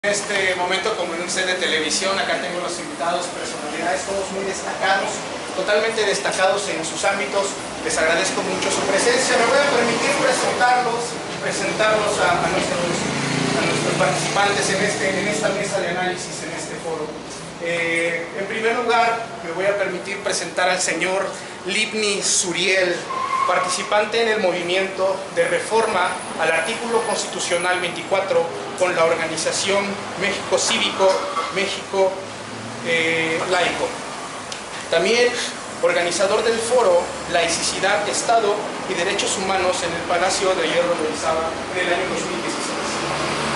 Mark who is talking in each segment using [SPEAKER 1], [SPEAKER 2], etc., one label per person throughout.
[SPEAKER 1] En este momento, como en un set de televisión, acá tengo los invitados, personalidades, todos muy destacados, totalmente destacados en sus ámbitos. Les agradezco mucho su presencia. Me voy a permitir presentarlos a nuestros participantes en esta mesa de análisis, en este foro. En primer lugar, me voy a permitir presentar al señor Livni Suriel, participante en el movimiento de reforma al artículo constitucional 24 con la organización México Cívico, México Laico. También organizador del foro Laicidad, Estado y Derechos Humanos en el Palacio de Hierro de Orizaba en el año 2016.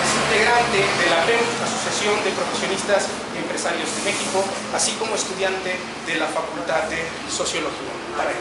[SPEAKER 1] Es integrante de la PEM, Asociación de Profesionistas y Empresarios de México, así como estudiante de la Facultad de Sociología. Para que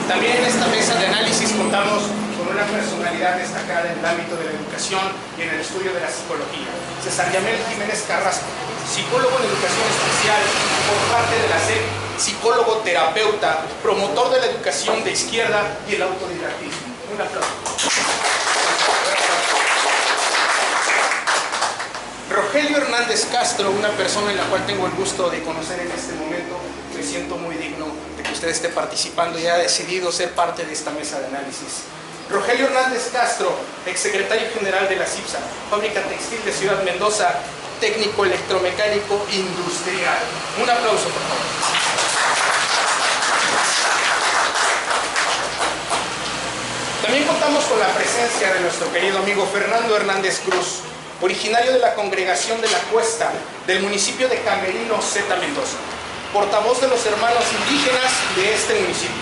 [SPEAKER 1] también en esta mesa de análisis contamos con una personalidad destacada en el ámbito de la educación y en el estudio de la psicología. César Yamel Jiménez Carrasco, psicólogo en educación especial por parte de la SEP, psicólogo terapeuta, promotor de la educación de izquierda y el autodidactismo. Un aplauso. Rogelio Hernández Castro, una persona en la cual tengo el gusto de conocer en este momento. Me siento muy digno de que usted esté participando y haya decidido ser parte de esta mesa de análisis. Rogelio Hernández Castro, exsecretario general de la CIPSA, Fábrica Textil de Ciudad Mendoza, técnico electromecánico industrial. Un aplauso, por favor. También contamos con la presencia de nuestro querido amigo Fernando Hernández Cruz, originario de la Congregación de la Cuesta, del municipio de Camerino Zeta, Mendoza, portavoz de los hermanos indígenas de este municipio.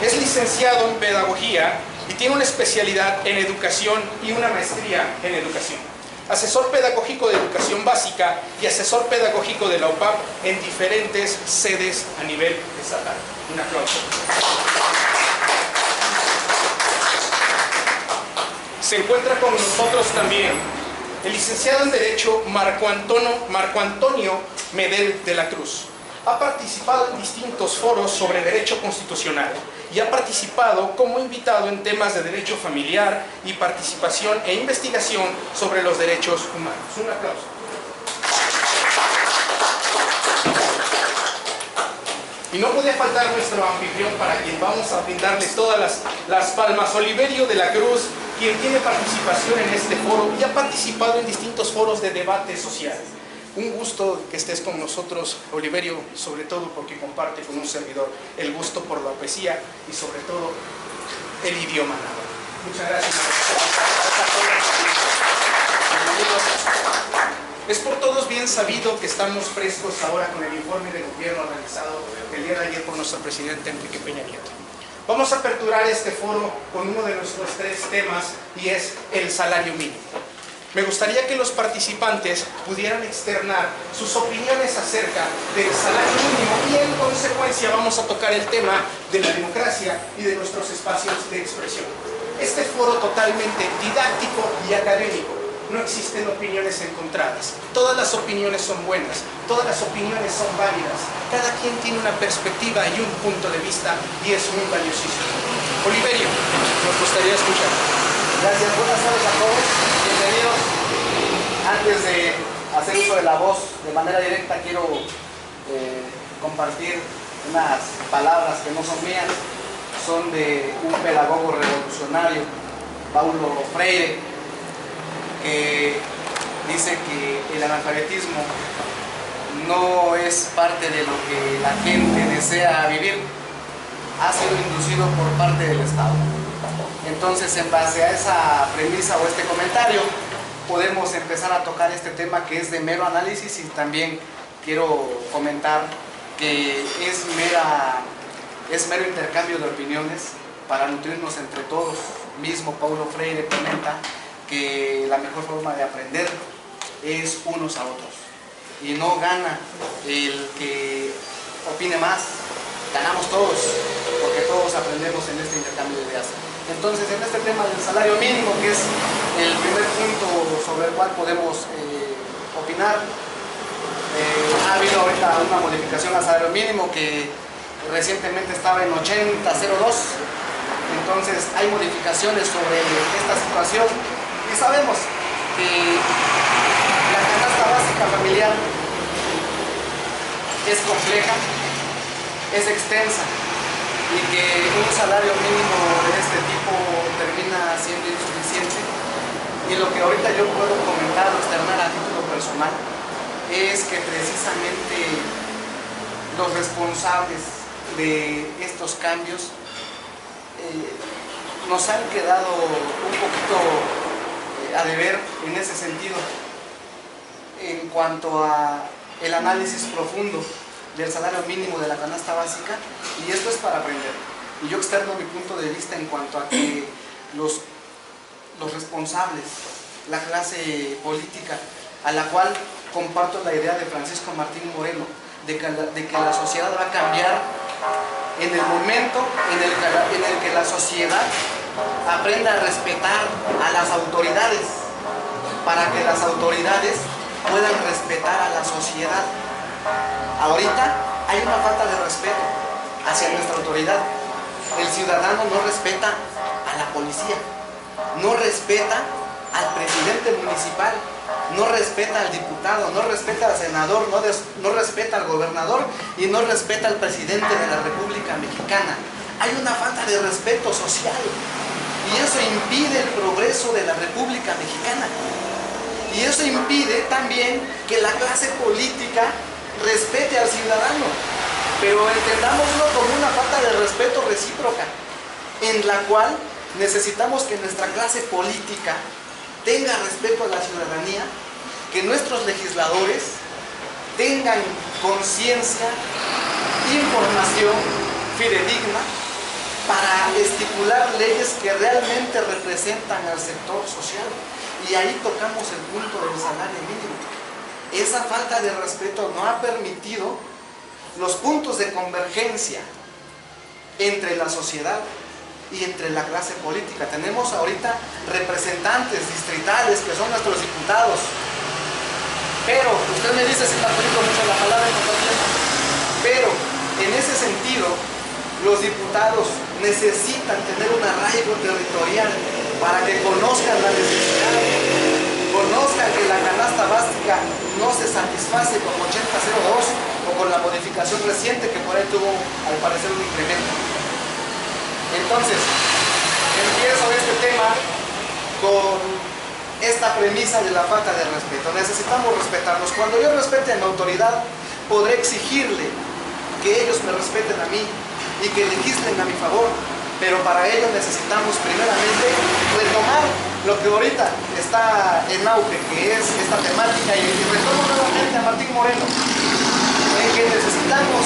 [SPEAKER 1] Es licenciado en Pedagogía y tiene una especialidad en Educación y una maestría en Educación. Asesor pedagógico de Educación Básica y asesor pedagógico de la UPAP en diferentes sedes a nivel estatal. Un aplauso. Se encuentra con nosotros también el licenciado en Derecho Marco Antonio Medel de la Cruz. Ha participado en distintos foros sobre derecho constitucional y ha participado como invitado en temas de derecho familiar y participación e investigación sobre los derechos humanos. Un aplauso. Y no podía faltar nuestro anfitrión, para quien vamos a brindarle todas las palmas, Oliverio de la Cruz, quien tiene participación en este foro y ha participado en distintos foros de debate social. Un gusto que estés con nosotros, Oliverio, sobre todo porque comparte con un servidor el gusto por la poesía y sobre todo el idioma náhuatl. Muchas gracias. Es por todos bien sabido que estamos frescos ahora con el informe de gobierno realizado el día de ayer por nuestro presidente Enrique Peña Nieto. Vamos a aperturar este foro con uno de nuestros 3 temas y es el salario mínimo. Me gustaría que los participantes pudieran externar sus opiniones acerca del salario mínimo y en consecuencia vamos a tocar el tema de la democracia y de nuestros espacios de expresión. Este foro totalmente didáctico y académico. No existen opiniones encontradas. Todas las opiniones son buenas, todas las opiniones son válidas. Cada quien tiene una perspectiva y un punto de vista y es muy valiosísimo. Oliverio, nos gustaría escuchar.
[SPEAKER 2] Gracias, buenas tardes a todos, bienvenidos. Antes de hacer uso de la voz de manera directa, quiero compartir unas palabras que no son mías, son de un pedagogo revolucionario, Paulo Freire, que dice que el analfabetismo no es parte de lo que la gente desea vivir, ha sido inducido por parte del Estado. Entonces, en base a esa premisa o este comentario, podemos empezar a tocar este tema que es de mero análisis y también quiero comentar que es mero intercambio de opiniones para nutrirnos entre todos. Mismo Paulo Freire comenta que la mejor forma de aprender es unos a otros y no gana el que opine más, ganamos todos porque todos aprendemos en este intercambio de ideas. Entonces, en este tema del salario mínimo, que es el primer punto sobre el cual podemos opinar, ha habido ahorita una modificación al salario mínimo que recientemente estaba en 80.02. Entonces hay modificaciones sobre esta situación y sabemos que la canasta básica familiar es compleja, es extensa y que un salario mínimo de este tipo termina siendo insuficiente. Y lo que ahorita yo puedo comentar o externar a título personal es que precisamente los responsables de estos cambios nos han quedado un poquito a deber en ese sentido en cuanto a el análisis profundo del salario mínimo de la canasta básica, y esto es para aprender. Y yo externo mi punto de vista en cuanto a que los responsables, la clase política, a la cual comparto la idea de Francisco Martín Moreno, de que la sociedad va a cambiar en el momento en el que la sociedad aprenda a respetar a las autoridades, para que las autoridades puedan respetar a la sociedad. Ahorita hay una falta de respeto hacia nuestra autoridad. El ciudadano no respeta a la policía, no respeta al presidente municipal, no respeta al diputado, no respeta al senador, no respeta al gobernador y no respeta al presidente de la República Mexicana. Hay una falta de respeto social y eso impide el progreso de la República Mexicana. Y eso impide también que la clase política respete al ciudadano. Pero entendámoslo como una falta de respeto recíproca, en la cual necesitamos que nuestra clase política tenga respeto a la ciudadanía, que nuestros legisladores tengan conciencia, información fidedigna para estipular leyes que realmente representan al sector social. Y ahí tocamos el punto del salario mínimo. Esa falta de respeto no ha permitido los puntos de convergencia entre la sociedad y entre la clase política. Tenemos ahorita representantes distritales que son nuestros diputados, pero usted me dice si me aplico mucho la palabra, pero en ese sentido los diputados necesitan tener un arraigo territorial para que conozcan la necesidad, conozcan que la canasta básica no se satisface con 8002 o con la modificación reciente que por ahí tuvo al parecer un incremento. Entonces, empiezo este tema con esta premisa de la falta de respeto. Necesitamos respetarnos. Cuando yo respete a mi autoridad, podré exigirle que ellos me respeten a mí y que legislen a mi favor. Pero para ello necesitamos primeramente retomar lo que ahorita está en auge, que es esta temática, y retomo nuevamente a Martín Moreno, en que necesitamos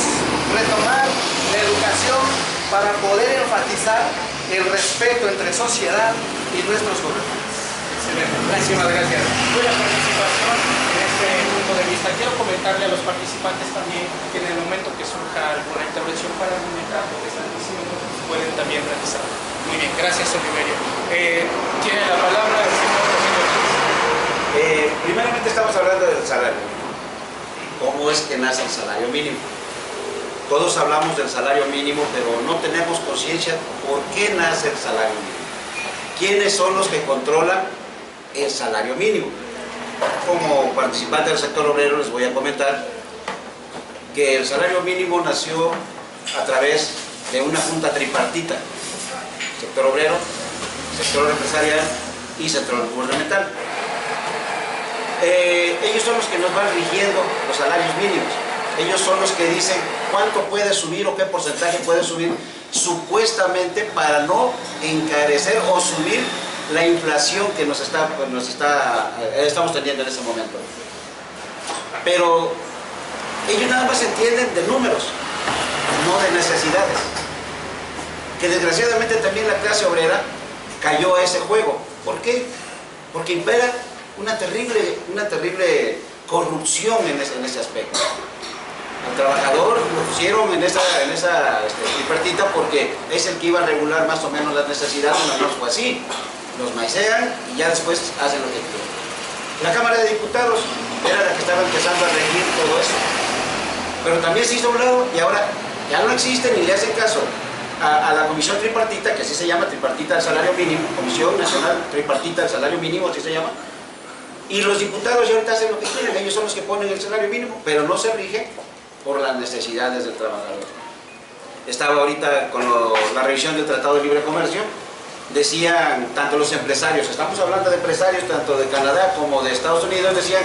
[SPEAKER 2] retomar la educación para poder enfatizar el respeto entre sociedad y nuestros gobernantes.
[SPEAKER 1] Excelente, muchísimas gracias. Buena participación en este punto de vista. Quiero comentarle a los participantes también que en el momento que surja alguna intervención para argumentar lo que están diciendo, pueden también realizarlo. Muy bien, gracias, Oliverio. Tiene la palabra el señor Rogelio.
[SPEAKER 3] Primeramente estamos hablando del salario. ¿Cómo es que nace el salario mínimo? Todos hablamos del salario mínimo, pero no tenemos conciencia por qué nace el salario mínimo. ¿Quiénes son los que controlan el salario mínimo? Como participante del sector obrero les voy a comentar que el salario mínimo nació a través de una junta tripartita: sector obrero, sector empresarial y sector gubernamental. Ellos son los que nos van rigiendo los salarios mínimos. Ellos son los que dicen cuánto puede subir o qué porcentaje puede subir, supuestamente para no encarecer o subir la inflación que estamos teniendo en ese momento. Pero ellos nada más entienden de números, no de necesidades. Que desgraciadamente también la clase obrera cayó a ese juego. ¿Por qué? Porque impera una terrible corrupción en ese aspecto. Al trabajador lo pusieron en esa tripartita porque es el que iba a regular más o menos las necesidades, no menos fue así. Los maicean y ya después hacen lo que quieren. La Cámara de Diputados era la que estaba empezando a regir todo eso. Pero también se hizo a un lado y ahora ya no existe ni le hacen caso a la comisión tripartita, que así se llama, tripartita del salario mínimo, Comisión Nacional Tripartita del Salario Mínimo, así se llama, y los diputados ya ahorita hacen lo que quieren, ellos son los que ponen el salario mínimo, pero no se rige por las necesidades del trabajador. Estaba ahorita con la revisión del Tratado de Libre Comercio, decían, tanto los empresarios, estamos hablando de empresarios tanto de Canadá como de Estados Unidos, decían,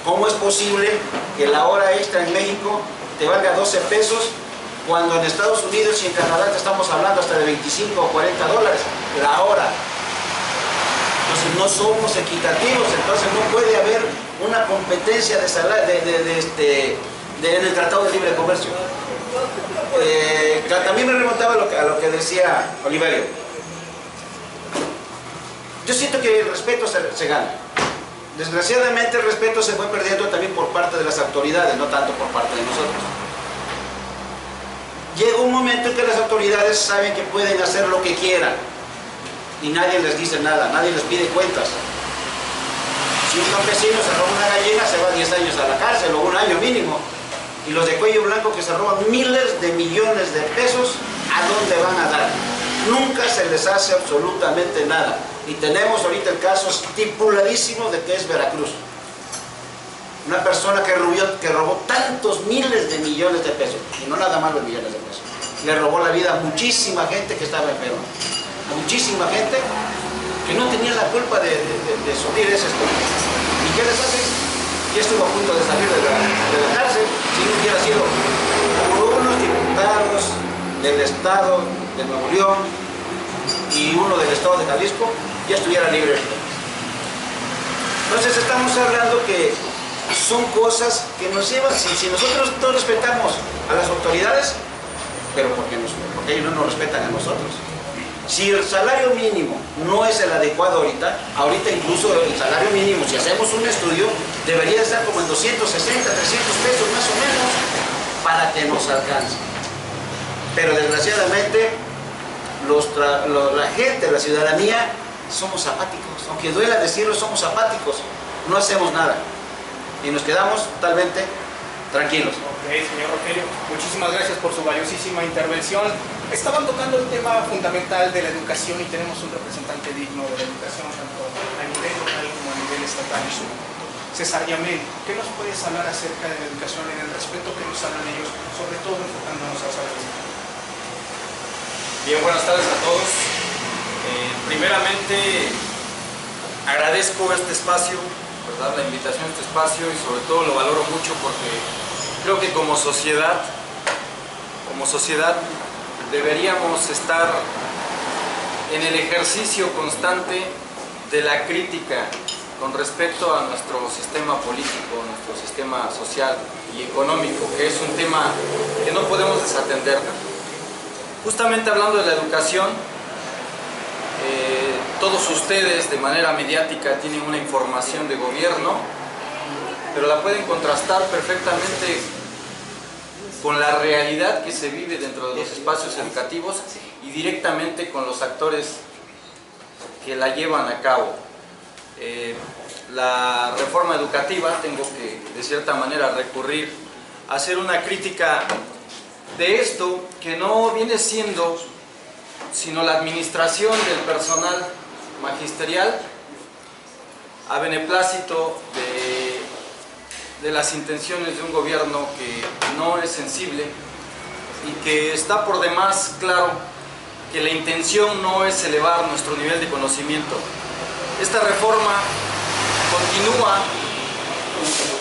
[SPEAKER 3] ¿cómo es posible que la hora extra en México te valga 12 pesos cuando en Estados Unidos y en Canadá te estamos hablando hasta de 25 o 40 dólares la hora? Entonces no somos equitativos, entonces no puede haber una competencia de salario en el Tratado de Libre Comercio. También me remontaba a lo que decía Oliverio. Yo siento que el respeto se gana. Desgraciadamente el respeto se fue perdiendo también por parte de las autoridades, no tanto por parte de nosotros. Llega un momento en que las autoridades saben que pueden hacer lo que quieran y nadie les dice nada, nadie les pide cuentas. Si un campesino se roba una gallina, se va 10 años a la cárcel o un año mínimo. Y los de cuello blanco que se roban miles de millones de pesos, ¿a dónde van a dar? Nunca se les hace absolutamente nada. Y tenemos ahorita el caso estipuladísimo de que es Veracruz. Una persona que robó tantos miles de millones de pesos, y no nada más los millones de pesos, le robó la vida a muchísima gente que estaba enferma, a muchísima gente que no tenía la culpa de sufrir ese estudio. ¿Y qué les hace? Y estuvo a punto de salir de la cárcel si no hubiera sido por unos diputados del estado de Nuevo León y uno del estado de Jalisco, ya estuviera libre. Entonces estamos hablando que son cosas que nos llevan, si nosotros no respetamos a las autoridades, pero porque ellos no nos respetan a nosotros. Si el salario mínimo no es el adecuado ahorita incluso el salario mínimo, si hacemos un estudio, debería estar como en 260, 300 pesos más o menos, para que nos alcance. Pero desgraciadamente, la gente, la ciudadanía, somos apáticos. Aunque duela decirlo, somos apáticos. No hacemos nada. Y nos quedamos totalmente tranquilos.
[SPEAKER 1] Ok, señor Rogelio, muchísimas gracias por su valiosísima intervención. Estaban tocando el tema fundamental de la educación y tenemos un representante digno de la educación tanto a nivel local como a nivel estatal en su momento. César Yamel, ¿qué nos puedes hablar acerca de la educación en el respeto que nos hablan ellos, sobre todo enfocándonos a salud?
[SPEAKER 4] Bien, buenas tardes a todos. Primeramente, agradezco este espacio, ¿verdad? La invitación a este espacio, y sobre todo lo valoro mucho porque creo que como sociedad deberíamos estar en el ejercicio constante de la crítica con respecto a nuestro sistema político, nuestro sistema social y económico, que es un tema que no podemos desatender. Justamente hablando de la educación, todos ustedes de manera mediática tienen una información de gobierno, pero la pueden contrastar perfectamente con la realidad que se vive dentro de los espacios educativos y directamente con los actores que la llevan a cabo. La reforma educativa, tengo que de cierta manera recurrir a hacer una crítica de esto, que no viene siendo sino la administración del personal magisterial a beneplácito de las intenciones de un gobierno que no es sensible y que está por demás claro que la intención no es elevar nuestro nivel de conocimiento. Esta reforma continúa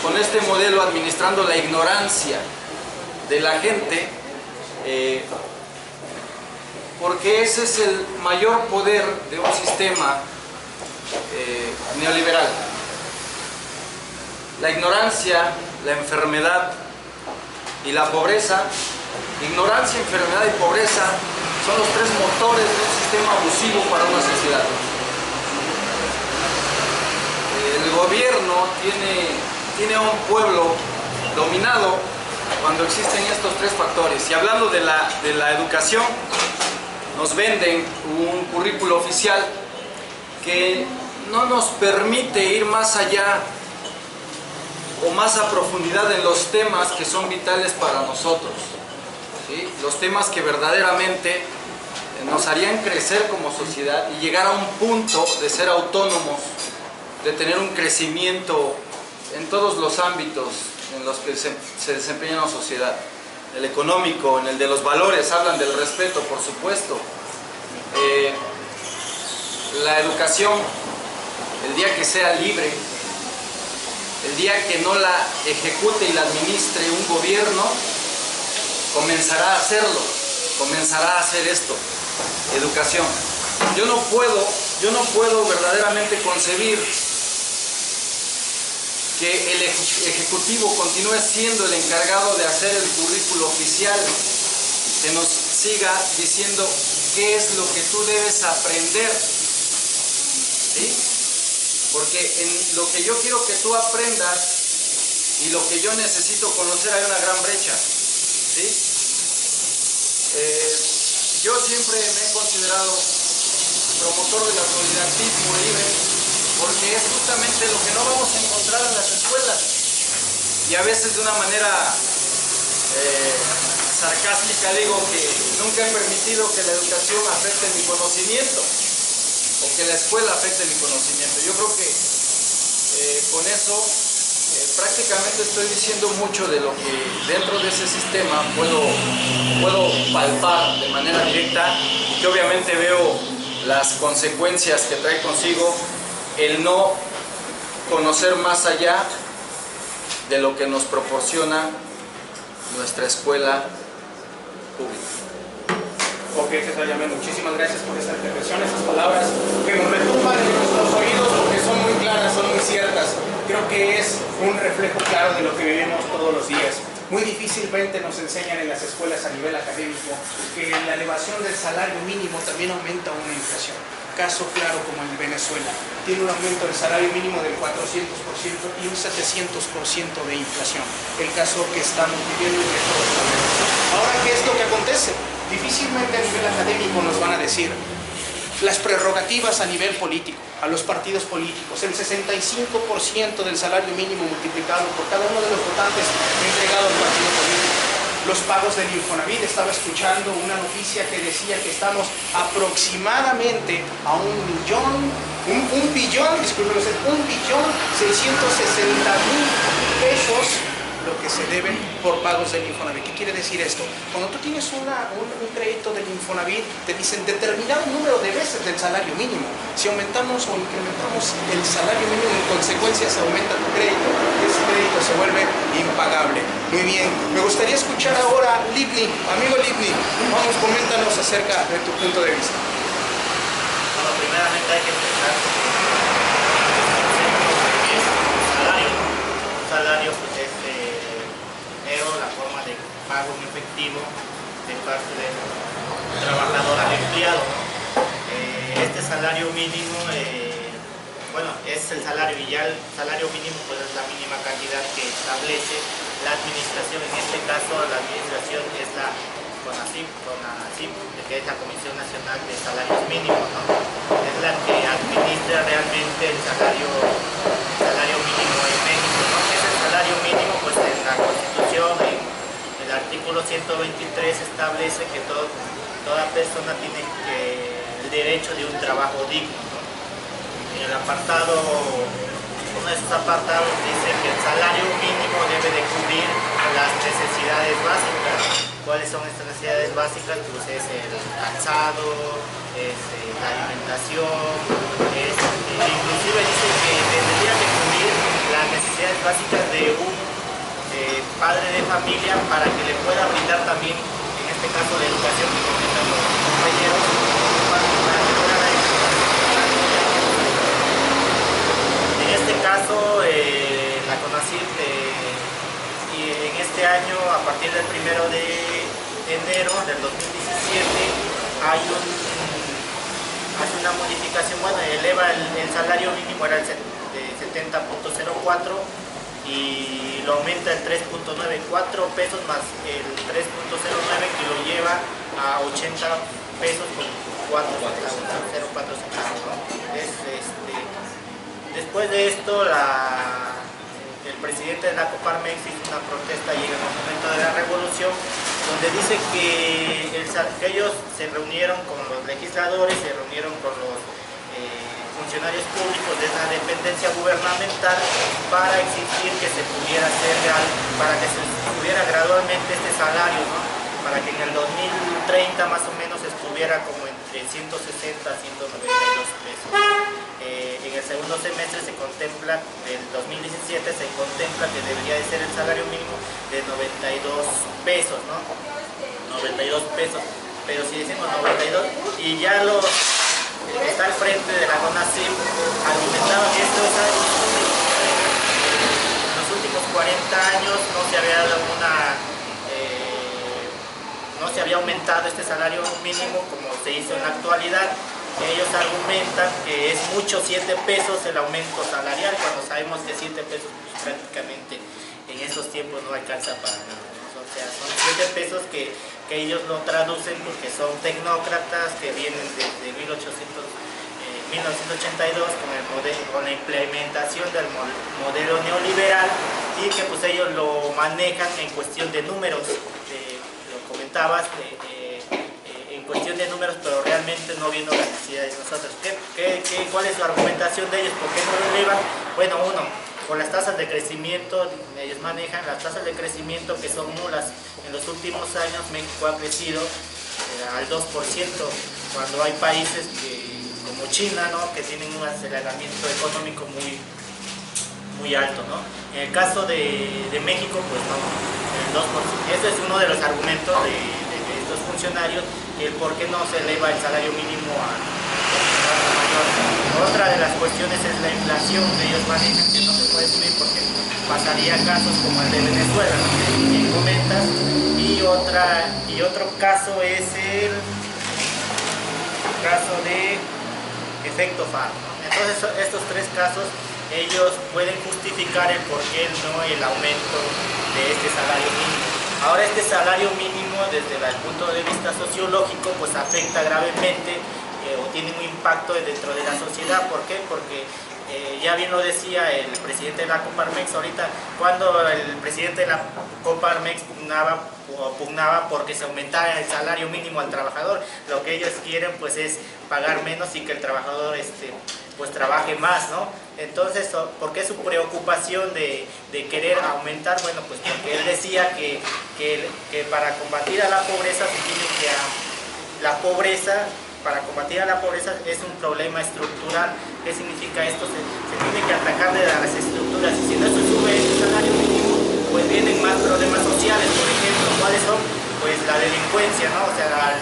[SPEAKER 4] con este modelo administrando la ignorancia de la gente, porque ese es el mayor poder de un sistema neoliberal. La ignorancia, la enfermedad y la pobreza. Ignorancia, enfermedad y pobreza son los tres motores de un sistema abusivo para una sociedad. El gobierno tiene a un pueblo dominado cuando existen estos tres factores. Y hablando de la educación, nos venden un currículo oficial que no nos permite ir más allá o más a profundidad en los temas que son vitales para nosotros, ¿sí? Los temas que verdaderamente nos harían crecer como sociedad y llegar a un punto de ser autónomos, de tener un crecimiento en todos los ámbitos en los que se desempeña una sociedad. El económico, en el de los valores, hablan del respeto, por supuesto. La educación, el día que sea libre, el día que no la ejecute y la administre un gobierno, comenzará a hacerlo, comenzará a hacer esto, educación. Yo no puedo verdaderamente concebir que el Ejecutivo continúe siendo el encargado de hacer el currículo oficial, que nos siga diciendo qué es lo que tú debes aprender, ¿sí? Porque en lo que yo quiero que tú aprendas y lo que yo necesito conocer hay una gran brecha, ¿sí? Yo siempre me he considerado promotor del autodidactismo libre, porque es justamente lo que no vamos a encontrar en las escuelas, y a veces de una manera sarcástica digo que nunca he permitido que la educación afecte mi conocimiento o que la escuela afecte mi conocimiento. Yo creo que con eso prácticamente estoy diciendo mucho de lo que dentro de ese sistema puedo palpar de manera directa, y que obviamente veo las consecuencias que trae consigo el no conocer más allá de lo que nos proporciona nuestra escuela pública.
[SPEAKER 1] Ok, César Yamel, muchísimas gracias por esta intervención, esas palabras que nos retumban en nuestros oídos porque son muy claras, son muy ciertas. Creo que es un reflejo claro de lo que vivimos todos los días. Muy difícilmente nos enseñan en las escuelas a nivel académico que la elevación del salario mínimo también aumenta una inflación. Caso claro como el de Venezuela, tiene un aumento del salario mínimo del 400% y un 700% de inflación. El caso que estamos viviendo y que todos sabemos. Ahora, ¿qué es lo que acontece? Difícilmente a nivel académico nos van a decir las prerrogativas a nivel político, a los partidos políticos, el 65% del salario mínimo multiplicado por cada uno de los votantes entregado al partido político. Los pagos del Infonavit, estaba escuchando una noticia que decía que estamos aproximadamente a 1.660.000 pesos lo que se deben por pagos del Infonavit. ¿Qué quiere decir esto? Cuando tú tienes un crédito del Infonavit, te dicen determinado número de veces del salario mínimo. Si aumentamos o incrementamos el salario mínimo, en consecuencia se aumenta tu crédito, ese crédito se vuelve impagable. Muy bien, me gustaría escuchar ahora Livni, amigo Livni, vamos, coméntanos acerca de tu punto de vista.
[SPEAKER 5] Bueno, primeramente hay que pensar que es un salario pues es la forma de pago en efectivo de parte del trabajador al empleado. Este salario mínimo, bueno, es el salario, y ya el salario mínimo pues es la mínima cantidad que establece la administración. En este caso la administración es la CONACYT, que es la Comisión Nacional de Salarios Mínimos, ¿no? Es la que administra realmente el salario mínimo en México, ¿no? Ese salario mínimo, pues en la Constitución, en el artículo 123 establece que toda persona tiene el derecho de un trabajo digno, ¿no? En el apartado, uno de esos apartados dice que el salario mínimo debe de cubrir las necesidades básicas. ¿Cuáles son estas necesidades básicas? Pues es el calzado, es la alimentación, inclusive dice que debería de cubrir las necesidades básicas de un padre de familia para que le pueda brindar también, en este caso, la educación que comentan los compañeros, para que pueda dar en este caso, la CONACYT, y en este año, a partir del 1 de enero del 2017, hace una modificación, bueno, eleva el salario mínimo, era de 70.04 y lo aumenta el 3.94 pesos más el 3.09, que lo lleva a 80 pesos con 0.4 centavos, ¿no? Después de esto, el presidente de la Coparmex hizo una protesta y en el momento de la revolución donde dice que ellos se reunieron con los legisladores, se reunieron con los funcionarios públicos de esa dependencia gubernamental para exigir que se pudiera hacer real, para que se subiera gradualmente este salario, ¿no? Para que en el 2030 más o menos estuviera como entre 160 a 192 pesos. En el segundo semestre se contempla, del 2017 se contempla que debería de ser el salario mínimo de 92 pesos, ¿no? 92 pesos, pero si decimos 92, y ya los que está al frente de la CONACYT argumentaba que esto es en los últimos 40 años no se había dado no se había aumentado este salario mínimo como se hizo en la actualidad. Ellos argumentan que es mucho 7 pesos el aumento salarial, cuando sabemos que 7 pesos pues, prácticamente en estos tiempos no alcanza para nada. O sea, son 7 pesos que ellos lo traducen porque son tecnócratas que vienen desde 1982 con la implementación del modelo neoliberal y que pues ellos lo manejan en cuestión de números, lo comentabas, en cuestión de números, pero realmente no viendo las necesidades de nosotros. ¿Cuál es la argumentación de ellos? ¿Por qué no lo elevan? Bueno, uno, con las tasas de crecimiento, ellos manejan las tasas de crecimiento que son nulas. En los últimos años México ha crecido al 2%, cuando hay países como China, ¿no? Que tienen un aceleramiento económico muy alto, ¿no? En el caso de México, pues no, el 2%. Ese es uno de los argumentos de estos funcionarios, el por qué no se eleva el salario mínimo a mayor. Otra de las cuestiones es la inflación que ellos manejan, que no se puede subir porque pasaría casos como el de Venezuela, ¿no? que comentas, y otro caso es el caso de efecto FARC, ¿no? Entonces estos tres casos ellos pueden justificar el por qué no el aumento de este salario mínimo. Ahora este salario mínimo desde el punto de vista sociológico pues afecta gravemente o tiene un impacto dentro de la sociedad. ¿Por qué? Porque ya bien lo decía el presidente de la Coparmex ahorita, cuando el presidente de la Coparmex pugnaba porque se aumentara el salario mínimo al trabajador, lo que ellos quieren pues es pagar menos y que el trabajador pues trabaje más, ¿no? Entonces, ¿por qué su preocupación de querer aumentar? Bueno, pues porque él decía que para combatir a la pobreza se tiene que para combatir a la pobreza es un problema estructural. ¿Qué significa esto? Se tiene que atacar de las estructuras, y si no se sube el salario mínimo, pues vienen más problemas sociales. Por ejemplo, ¿cuáles son? Pues la delincuencia, ¿no? O sea,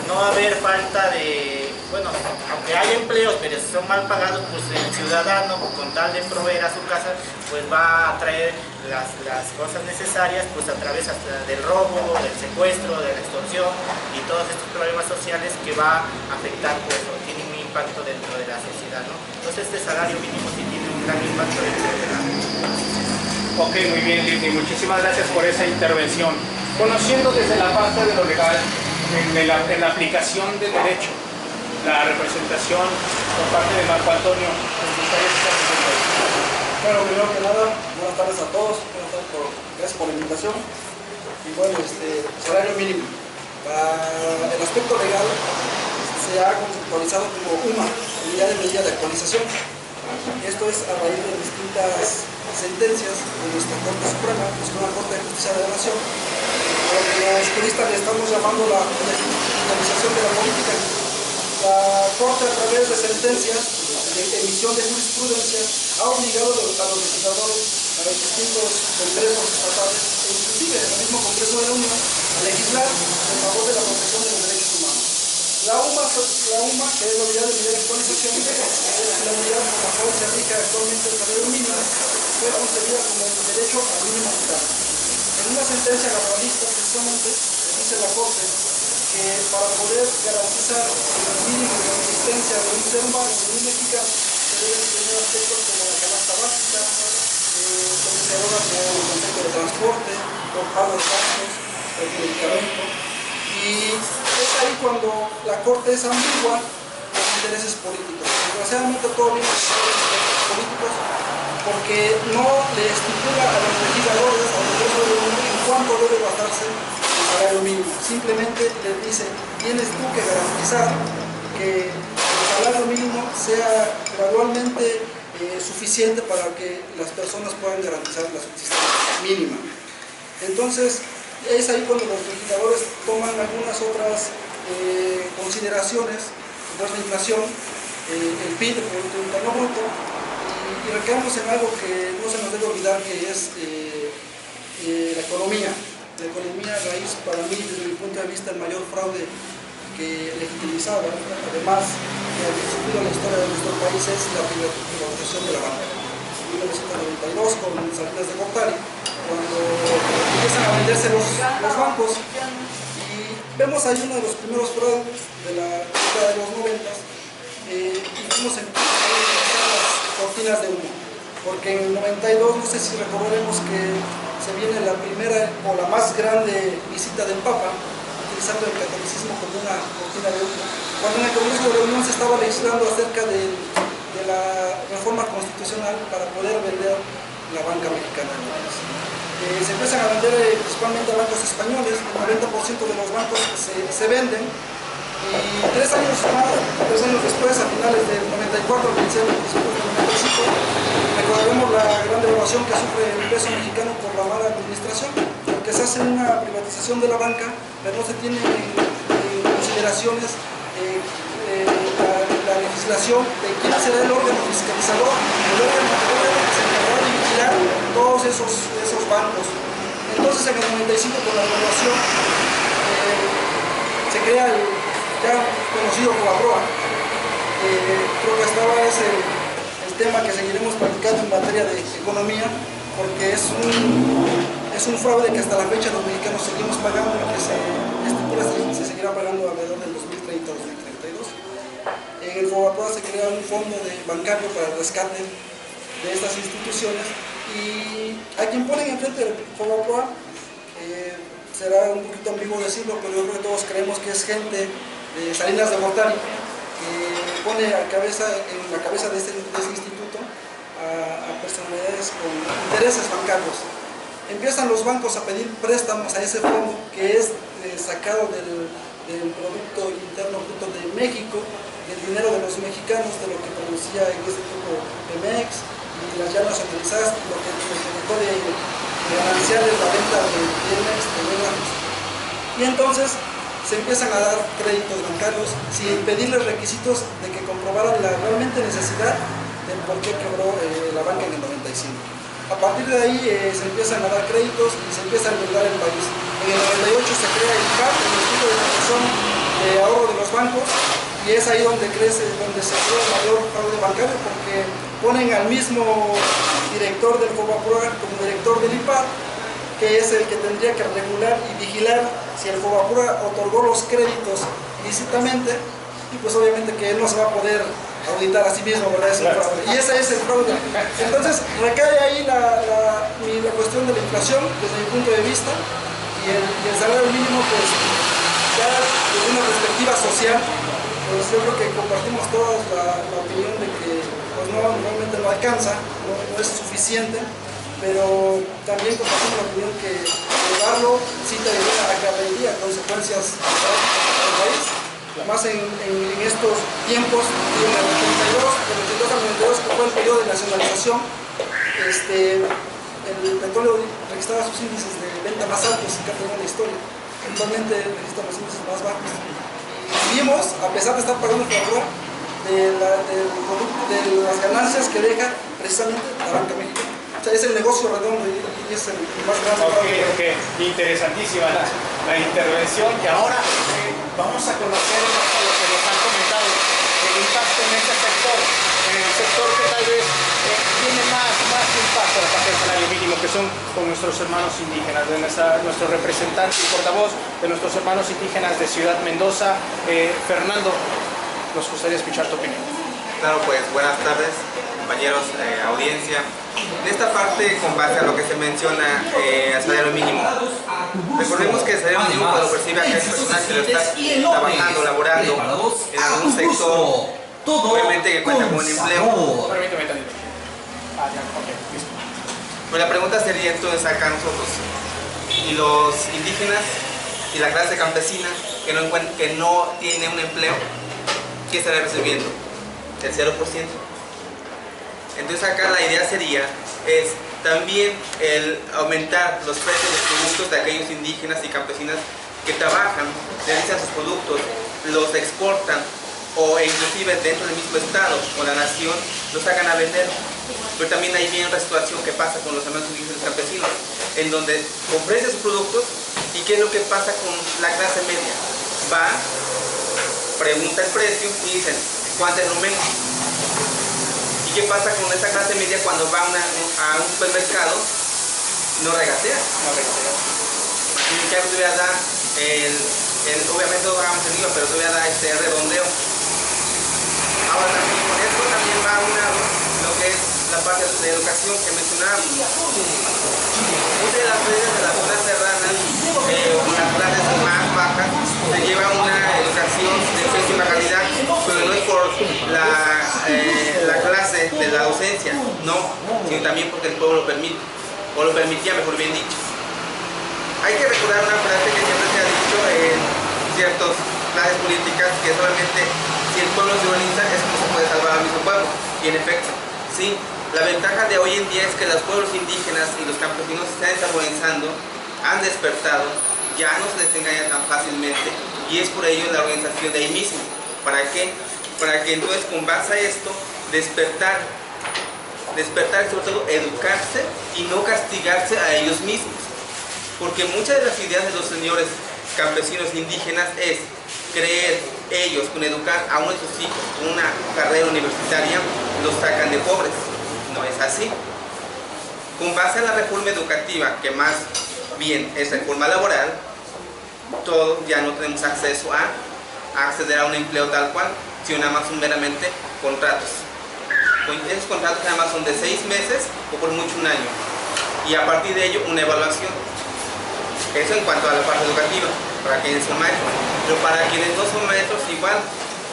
[SPEAKER 5] no va a haber falta de, bueno, aunque hay empleos, pero si son mal pagados, pues el ciudadano, con tal de proveer a su casa, pues va a traer las cosas necesarias, pues a través hasta del robo, del secuestro, de la extorsión y todos estos problemas sociales que va a afectar, pues, o tienen un impacto dentro de la sociedad, ¿no? Entonces este salario mínimo sí tiene un gran impacto dentro de la sociedad.
[SPEAKER 1] Ok, muy bien, Lili, muchísimas gracias por esa intervención. Conociendo desde la parte de lo legal, en la aplicación del derecho, la representación por parte de Marco Antonio, ¿nos gustaría estar presente?
[SPEAKER 6] Bueno, primero que nada, buenas tardes a todos, gracias por la invitación. Y bueno, salario mínimo. Para el aspecto legal se ha conceptualizado como una unidad de medida de actualización. Esto es a raíz de distintas sentencias de nuestra Corte Suprema, que es una Corte de Justicia de la Nación, a lo que los juristas le estamos llamando la actualización de la política. La Corte, a través de sentencias de emisión de jurisprudencia, ha obligado a los legisladores, a los distintos congresos estatales, e inclusive en el mismo Congreso de la Unión, a legislar en favor de la protección de los derechos humanos. La UMA, que es la unidad de medida de actualización, que es la unidad por la cual se aplica actualmente el salario mínimo, fue concebida como el derecho al mínimo vital. En una sentencia laboralista, precisamente, dice la Corte que para poder garantizar el mínimo de existencia de un ser humano, de un mexicano, se deben tener aspectos como la canasta básica, donde se eroga por el concepto de transporte, por pago de gastos, el medicamento. Y es ahí cuando la Corte es ambigua con intereses políticos. Desgraciadamente todo viene de intereses políticos porque no le estipula a los legisladores, a los gobiernos de uno, en cuánto debe basarse el salario mínimo. Simplemente le dice, tienes tú que garantizar que el salario mínimo sea gradualmente suficiente para que las personas puedan garantizar la subsistencia mínima. Entonces, es ahí cuando los legisladores toman algunas otras consideraciones, como es la inflación, el PIB, el Producto Interno Bruto, y recaemos en algo que no se nos debe olvidar, que es la economía. La economía raíz, para mí, desde mi punto de vista, el mayor fraude que legitimizaba, además que ha sufrido la historia de nuestro país, es la privatización de la banca. En 1992, con Salinas de Gortari, cuando empiezan a venderse los bancos, y vemos ahí uno de los primeros fraudes de la década de los 90, y vemos las cortinas de humo, porque en el 92, no sé si recordaremos que se viene la primera o la más grande visita del Papa, utilizando el catolicismo como una cortina de humo, cuando en el Congreso de la Unión se estaba legislando acerca de la reforma constitucional para poder vender la banca mexicana. Se empiezan a vender principalmente a bancos españoles, el 90% de los bancos se venden, y 3 años después, a finales del 94, principios del 95, recordaremos la gran devaluación que sufre el peso mexicano por la mala administración, porque se hace una privatización de la banca, pero no se tiene en consideraciones la legislación de quién será el órgano fiscalizador, el órgano que se encargará de vigilar todos esos bancos. Entonces, en el 95, con la devaluación, se crea el ya conocido Fobaproa. Creo que hasta ahora es el tema que seguiremos practicando en materia de economía, porque es un fraude que hasta la fecha los mexicanos seguimos pagando, y que se seguirá pagando alrededor del 2030 o 2032. En el Fobaproa se crea un fondo bancario para el rescate de estas instituciones, y a quien ponen enfrente del Fobaproa, será un poquito ambiguo decirlo, pero yo creo que todos creemos que es gente de Salinas de Gortari, que pone en la cabeza de este instituto a personalidades con intereses bancarios. Empiezan los bancos a pedir préstamos a ese fondo, que es sacado del Producto Interno Bruto de México, del dinero de los mexicanos, de lo que producía en ese tiempo Pemex y las ya nacionalizadas, lo que dejó de gananciales la venta de Pemex, de Vegas. Y entonces se empiezan a dar créditos bancarios sin pedirles requisitos de que comprobaran la realmente necesidad del por qué quebró la banca en el 95. A partir de ahí se empiezan a dar créditos y se empieza a endeudar el país. En el 98 se crea el IPAP, el Instituto de Protección de Ahorro de los Bancos, y es ahí donde se crea el mayor fraude bancario, porque ponen al mismo director del Fobaproa como director del IPAP, que es el que tendría que regular y vigilar si el Fobaproa otorgó los créditos lícitamente, y pues obviamente que él no se va a poder auditar a sí mismo, ¿verdad? Es un fraude. Y ese es el fraude. Entonces recae ahí la cuestión de la inflación desde mi punto de vista, y el salario mínimo, pues ya desde una perspectiva social, pues yo creo que compartimos todos la opinión de que pues realmente no alcanza, no es suficiente, pero también compartimos la opinión que llevarlo sí tendría acarrearía consecuencias para el país, más en estos tiempos, en el 82 al 92, que fue el periodo de nacionalización. El petróleo registraba sus índices de venta más altos que ha tenido en la historia. Actualmente registra los índices más bajos. Y vimos, a pesar de estar pagando el Fobaproa, de las ganancias que deja precisamente la banca mexicana. O sea, es el negocio redondo y es el más grande.
[SPEAKER 1] Ok, interesantísima la intervención. Y ahora vamos a conocer lo que nos han comentado, el impacto en este sector, en el sector que tal vez tiene más impacto en la parte del salario mínimo, que son con nuestros hermanos indígenas, de nuestro representante y portavoz de nuestros hermanos indígenas de Ciudad Mendoza. Fernando, nos gustaría escuchar tu opinión.
[SPEAKER 7] Claro, pues buenas tardes, compañeros, audiencia. En esta parte, con base a lo que se menciona al salario mínimo, recordemos que el salario mínimo lo percibe aquel personal que lo está trabajando, laborando en algún sector, obviamente que cuenta con un empleo. Pues la pregunta sería entonces acá nosotros, ¿y los indígenas Y la clase campesina que no tiene un empleo, ¿qué estará recibiendo? El 0%. Entonces acá la idea sería también el aumentar los precios de los productos de aquellos indígenas y campesinas que trabajan, realizan sus productos, los exportan o inclusive dentro del mismo estado o la nación los hagan a vender. Pero también hay bien otra situación que pasa con los hermanos indígenas campesinos, en donde ofrecen sus productos y qué es lo que pasa con la clase media. Va, pregunta el precio y dicen, ¿cuánto es lo menos? ¿Y qué pasa con esa clase media cuando va a un supermercado? No regatea. Y ya te voy a dar obviamente no hagamos el IVA, pero te voy a dar este redondeo. Ahora también con esto también va a un lado lo que es la parte de educación que mencionábamos. Muchas de las veces de las zonas serranas o las clases más bajas se lleva una educación de pésima calidad, pero no es por la clase de la docencia, no, sino también porque el pueblo lo permite, o lo permitía, mejor bien dicho. Hay que recordar una frase que siempre se ha dicho en ciertas clases políticas, que solamente si el pueblo se organiza es como se puede salvar al mismo pueblo. Y en efecto, sí, la ventaja de hoy en día es que los pueblos indígenas y los campesinos se están desorganizando, han despertado, ya no se les engaña tan fácilmente, y es por ello la organización de ahí mismo. ¿Para qué? Para que entonces con base a esto despertar y sobre todo educarse y no castigarse a ellos mismos. Porque muchas de las ideas de los señores campesinos indígenas es creer ellos con educar a uno de sus hijos con una carrera universitaria, los sacan de pobres. No es así. Con base en la reforma educativa, que más bien es reforma laboral, todos ya no tenemos acceso a acceder a un empleo tal cual, sino nada más son meramente contratos. Esos contratos nada más son de 6 meses o por mucho un año. Y a partir de ello una evaluación. Eso en cuanto a la parte educativa, para quienes son maestros. Pero para quienes no son maestros, igual,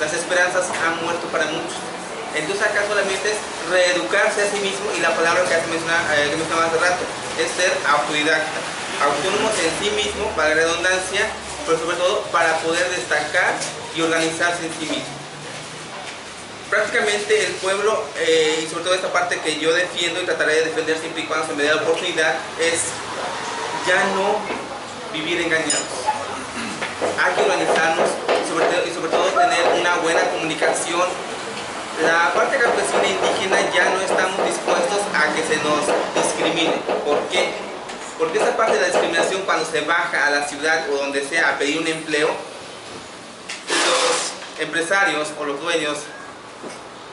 [SPEAKER 7] las esperanzas han muerto para muchos. Entonces acá solamente es reeducarse a sí mismo, y la palabra que mencionaba hace rato es ser autodidacta, autónomos en sí mismo, para la redundancia, pero sobre todo para poder destacar y organizarse en sí mismo. Prácticamente el pueblo, y sobre todo esta parte que yo defiendo y trataré de defender siempre y cuando se me dé la oportunidad, es ya no vivir engañados. Hay que organizarnos y sobre todo tener una buena comunicación. La parte campesina indígena ya no estamos dispuestos a que se nos discrimine. ¿Por qué? Porque esa parte de la discriminación, cuando se baja a la ciudad o donde sea a pedir un empleo, los empresarios o los dueños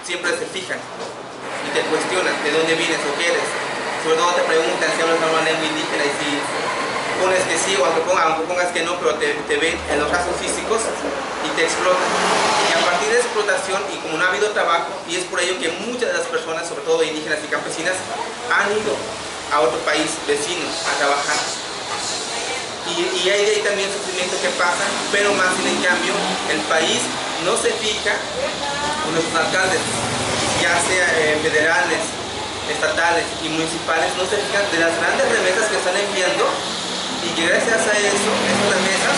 [SPEAKER 7] siempre se fijan y te cuestionan de dónde vienes o qué eres. Sobre todo te preguntan si hablas una lengua indígena, y si pones que sí o aunque pongas que no, pero te ven en los rasgos físicos y te explotan. Y a partir de esa explotación, y como no ha habido trabajo, y es por ello que muchas de las personas, sobre todo indígenas y campesinas, han ido a otro país vecino a trabajar. Y hay de ahí también sufrimientos que pasan, pero más bien en cambio el país no se fija con nuestros alcaldes, ya sea federales, estatales y municipales, no se fijan de las grandes remesas que están enviando, y que gracias a eso, esas remesas,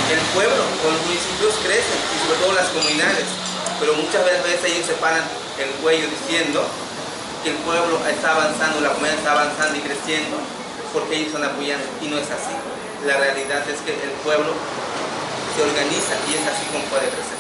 [SPEAKER 7] el pueblo o los municipios crecen, y sobre todo las comunidades. Pero muchas veces ellos se paran el cuello diciendo que el pueblo está avanzando, la comunidad está avanzando y creciendo porque ellos están apoyando, y no es así. La realidad es que el pueblo se organiza y es así como puede crecer.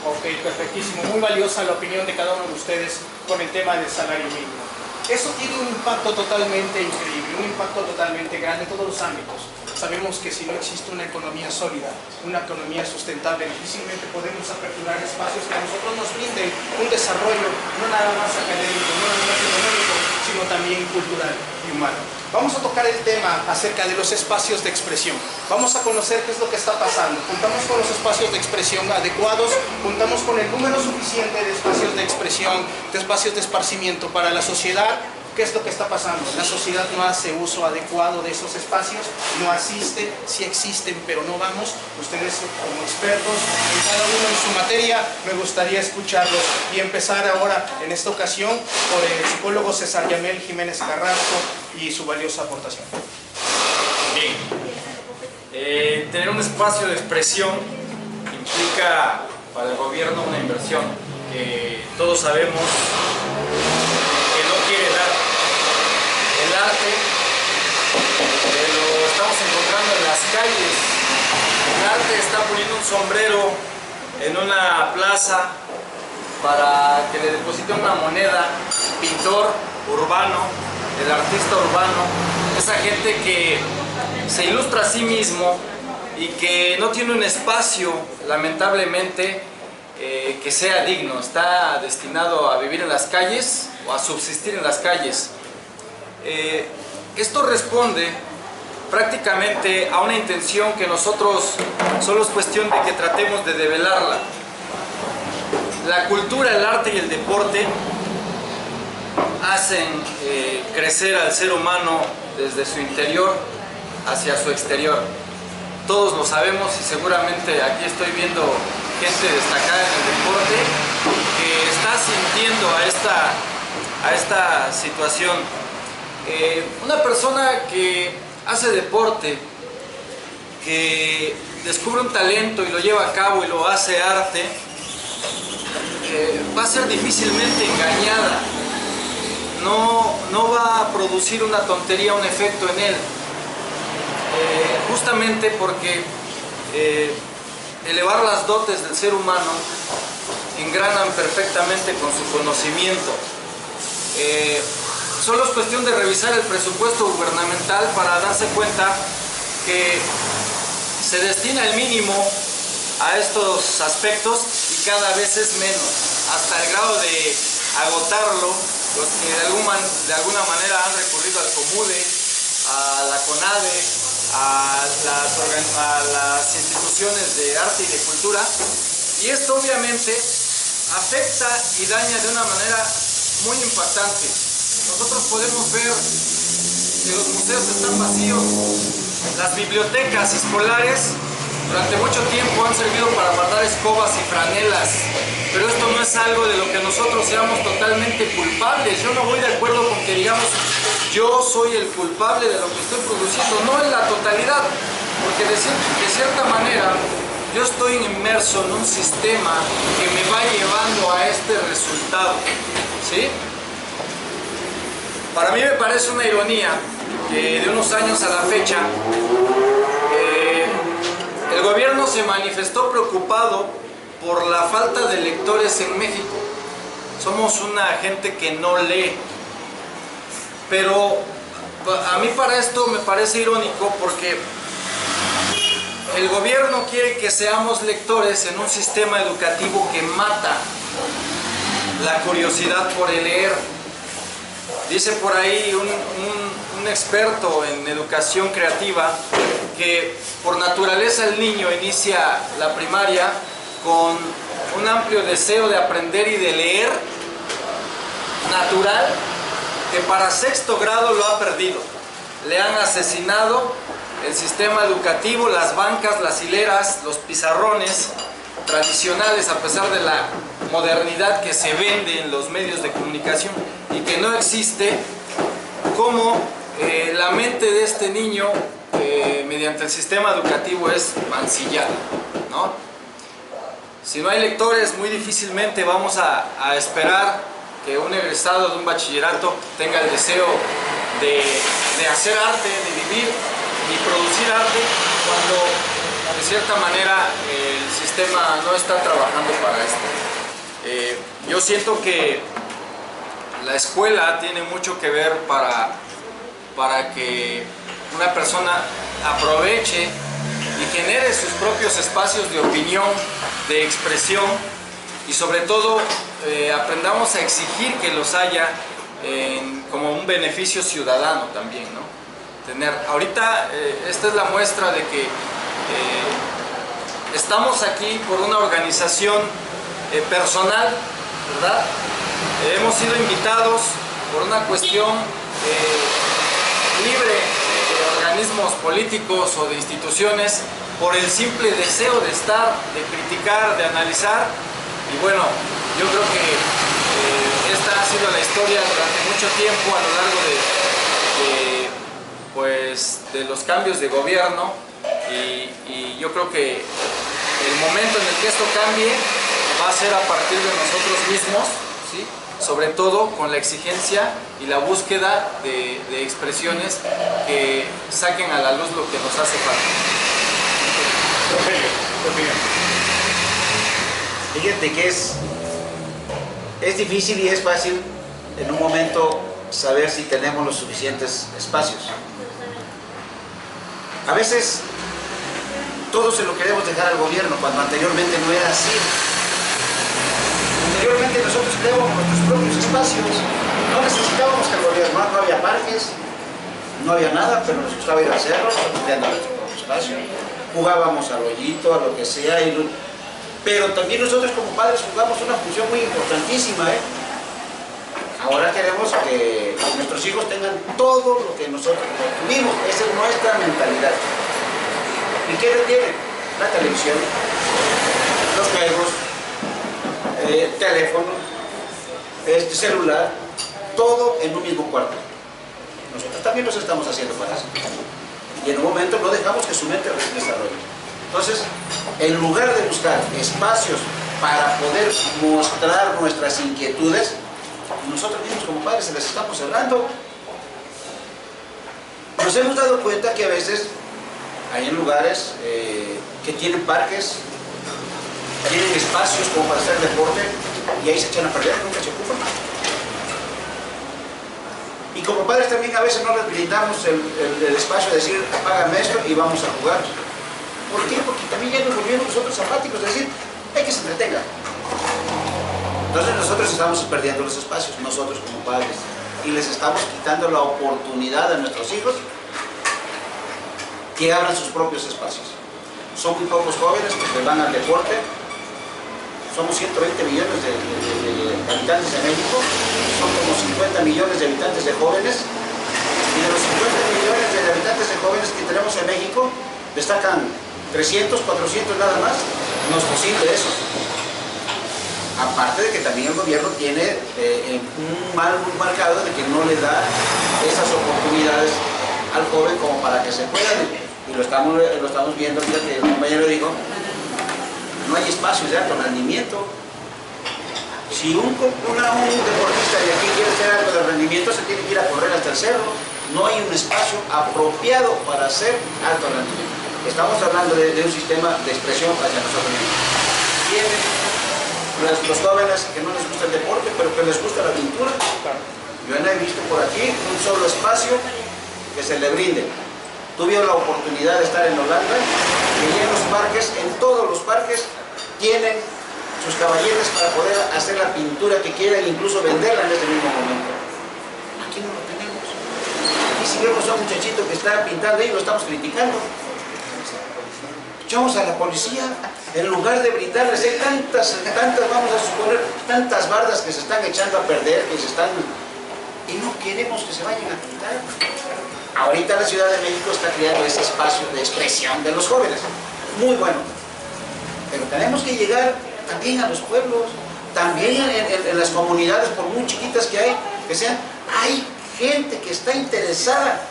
[SPEAKER 1] Ok, perfectísimo. Muy valiosa la opinión de cada uno de ustedes con el tema del salario mínimo. Eso tiene un impacto totalmente increíble, un impacto totalmente grande en todos los ámbitos. Sabemos que si no existe una economía sólida, una economía sustentable, difícilmente podemos aperturar espacios que a nosotros nos brinden un desarrollo no nada más académico, no nada más económico, sino también cultural y humano. Vamos a tocar el tema acerca de los espacios de expresión. Vamos a conocer qué es lo que está pasando. Contamos con los espacios de expresión adecuados, contamos con el número suficiente de espacios de expresión, de espacios de esparcimiento para la sociedad. ¿Qué es lo que está pasando? La sociedad no hace uso adecuado de esos espacios, no asiste, sí existen, pero no vamos. Ustedes como expertos en cada uno en su materia, me gustaría escucharlos y empezar ahora en esta ocasión por el psicólogo César Yamel Jiménez Carrasco y su valiosa aportación.
[SPEAKER 4] Bien. Tener un espacio de expresión implica para el gobierno una inversión que todos sabemos que no quiere dar. El arte lo estamos encontrando en las calles. El arte está poniendo un sombrero en una plaza para que le deposite una moneda. El pintor urbano, el artista urbano, esa gente que se ilustra a sí mismo y que no tiene un espacio, lamentablemente, que sea digno. Está destinado a vivir en las calles o a subsistir en las calles. Esto responde prácticamente a una intención que nosotros solo es cuestión de que tratemos de develarla. La cultura, el arte y el deporte hacen crecer al ser humano desde su interior hacia su exterior. Todos lo sabemos y seguramente aquí estoy viendo gente destacada en el deporte que está sintiendo a esta situación. Una persona que hace deporte, que descubre un talento y lo lleva a cabo y lo hace arte, va a ser difícilmente engañada. No va a producir una tontería, un efecto en él. Justamente porque elevar las dotes del ser humano engranan perfectamente con su conocimiento. Solo es cuestión de revisar el presupuesto gubernamental para darse cuenta que se destina el mínimo a estos aspectos y cada vez es menos, hasta el grado de agotarlo. Los que de alguna manera han recurrido al COMUDE, a la CONADE, a las instituciones de arte y de cultura, y esto obviamente afecta y daña de una manera muy impactante. Nosotros podemos ver que los museos están vacíos, las bibliotecas escolares durante mucho tiempo han servido para guardar escobas y franelas, pero esto no es algo de lo que nosotros seamos totalmente culpables. Yo no voy de acuerdo con que digamos yo soy el culpable de lo que estoy produciendo, no en la totalidad, porque de cierta manera yo estoy inmerso en un sistema que me va llevando a este resultado, ¿sí? Para mí me parece una ironía que de unos años a la fecha el gobierno se manifestó preocupado por la falta de lectores en México. Somos una gente que no lee. Pero a mí para esto me parece irónico porque el gobierno quiere que seamos lectores en un sistema educativo que mata la curiosidad por el leer. Dice por ahí un experto en educación creativa que por naturaleza el niño inicia la primaria con un amplio deseo de aprender y de leer natural, que para sexto grado lo ha perdido. Le han asesinado el sistema educativo, las bancas, las hileras, los pizarrones tradicionales, a pesar de la modernidad que se vende en los medios de comunicación y que no existe, como la mente de este niño mediante el sistema educativo es mancillada, ¿no? Si no hay lectores, muy difícilmente vamos a esperar que un egresado de un bachillerato tenga el deseo de hacer arte, de vivir y producir arte, cuando de cierta manera el sistema no está trabajando para esto. Yo siento que la escuela tiene mucho que ver para que una persona aproveche y genere sus propios espacios de opinión, de expresión, y sobre todo aprendamos a exigir que los haya como un beneficio ciudadano también, ¿no? Ahorita esta es la muestra de que estamos aquí por una organización personal, ¿verdad? Hemos sido invitados por una cuestión libre de organismos políticos o de instituciones, por el simple deseo de estar, de criticar, de analizar. Y bueno, yo creo que esta ha sido la historia durante mucho tiempo a lo largo de los cambios de gobierno, y yo creo que el momento en el que esto cambie va a ser a partir de nosotros mismos, ¿sí? Sobre todo con la exigencia y la búsqueda de expresiones que saquen a la luz lo que nos hace falta.
[SPEAKER 3] Fíjate que es difícil y es fácil en un momento saber si tenemos los suficientes espacios. A veces todo se lo queremos dejar al gobierno cuando anteriormente no era así. Anteriormente nosotros creábamos nuestros propios espacios, no necesitábamos que el gobierno, no había parques, no había nada, pero nos gustaba ir al cerro, creando nuestro propio espacio, jugábamos al hoyito, a lo que sea, pero también nosotros como padres jugamos una función muy importantísima, ¿eh? Ahora queremos que nuestros hijos tengan todo lo que nosotros tuvimos, esa es nuestra mentalidad. ¿Y qué tienen? La televisión, los juegos, teléfono, celular, todo en un mismo cuarto. Nosotros también los estamos haciendo para eso. Y en un momento no dejamos que su mente se desarrolle. Entonces, en lugar de buscar espacios para poder mostrar nuestras inquietudes, nosotros mismos como padres se les estamos cerrando. Nos hemos dado cuenta que a veces hay lugares que tienen parques, tienen espacios como para hacer deporte y ahí se echan a perder, nunca se ocupan. Y como padres también a veces no les brindamos el espacio de decir, págame esto y vamos a jugar. ¿Por qué? Porque también ya nos volvimos nosotros apáticos, es decir, hay que se entretenga. Entonces nosotros estamos perdiendo los espacios, nosotros como padres, y les estamos quitando la oportunidad a nuestros hijos que abran sus propios espacios. Son muy pocos jóvenes que van al deporte. Somos 120 millones de habitantes en México, son como 50 millones de habitantes de jóvenes, y de los 50 millones de habitantes de jóvenes que tenemos en México, destacan 300, 400 nada más. No es posible eso. Aparte de que también el gobierno tiene un mal muy marcado de que no le da esas oportunidades al joven como para que se puedan, y lo estamos viendo, mira que el compañero dijo, no hay espacios de alto rendimiento. Si un deportista de aquí quiere hacer algo de rendimiento, se tiene que ir a correr hasta el cerro. No hay un espacio apropiado para hacer alto rendimiento. Estamos hablando de un sistema de expresión hacia nosotros mismos. Tienen los jóvenes que no les gusta el deporte, pero que les gusta la pintura. Yo no he visto por aquí un solo espacio que se le brinde. Tuvieron la oportunidad de estar en Holanda, y en los parques, en todos los parques, tienen sus caballetes para poder hacer la pintura que quieran, incluso venderla en ese mismo momento. Aquí no lo tenemos. Aquí si vemos a un muchachito que está pintando y lo estamos criticando. Echamos a la policía, en lugar de brindarles tantas, vamos a suponer, tantas bardas que se están echando a perder, y no queremos que se vayan a pintar. Ahorita la Ciudad de México está creando ese espacio de expresión de los jóvenes. Muy bueno. Pero tenemos que llegar también a los pueblos, también en las comunidades, por muy chiquitas que sean, hay gente que está interesada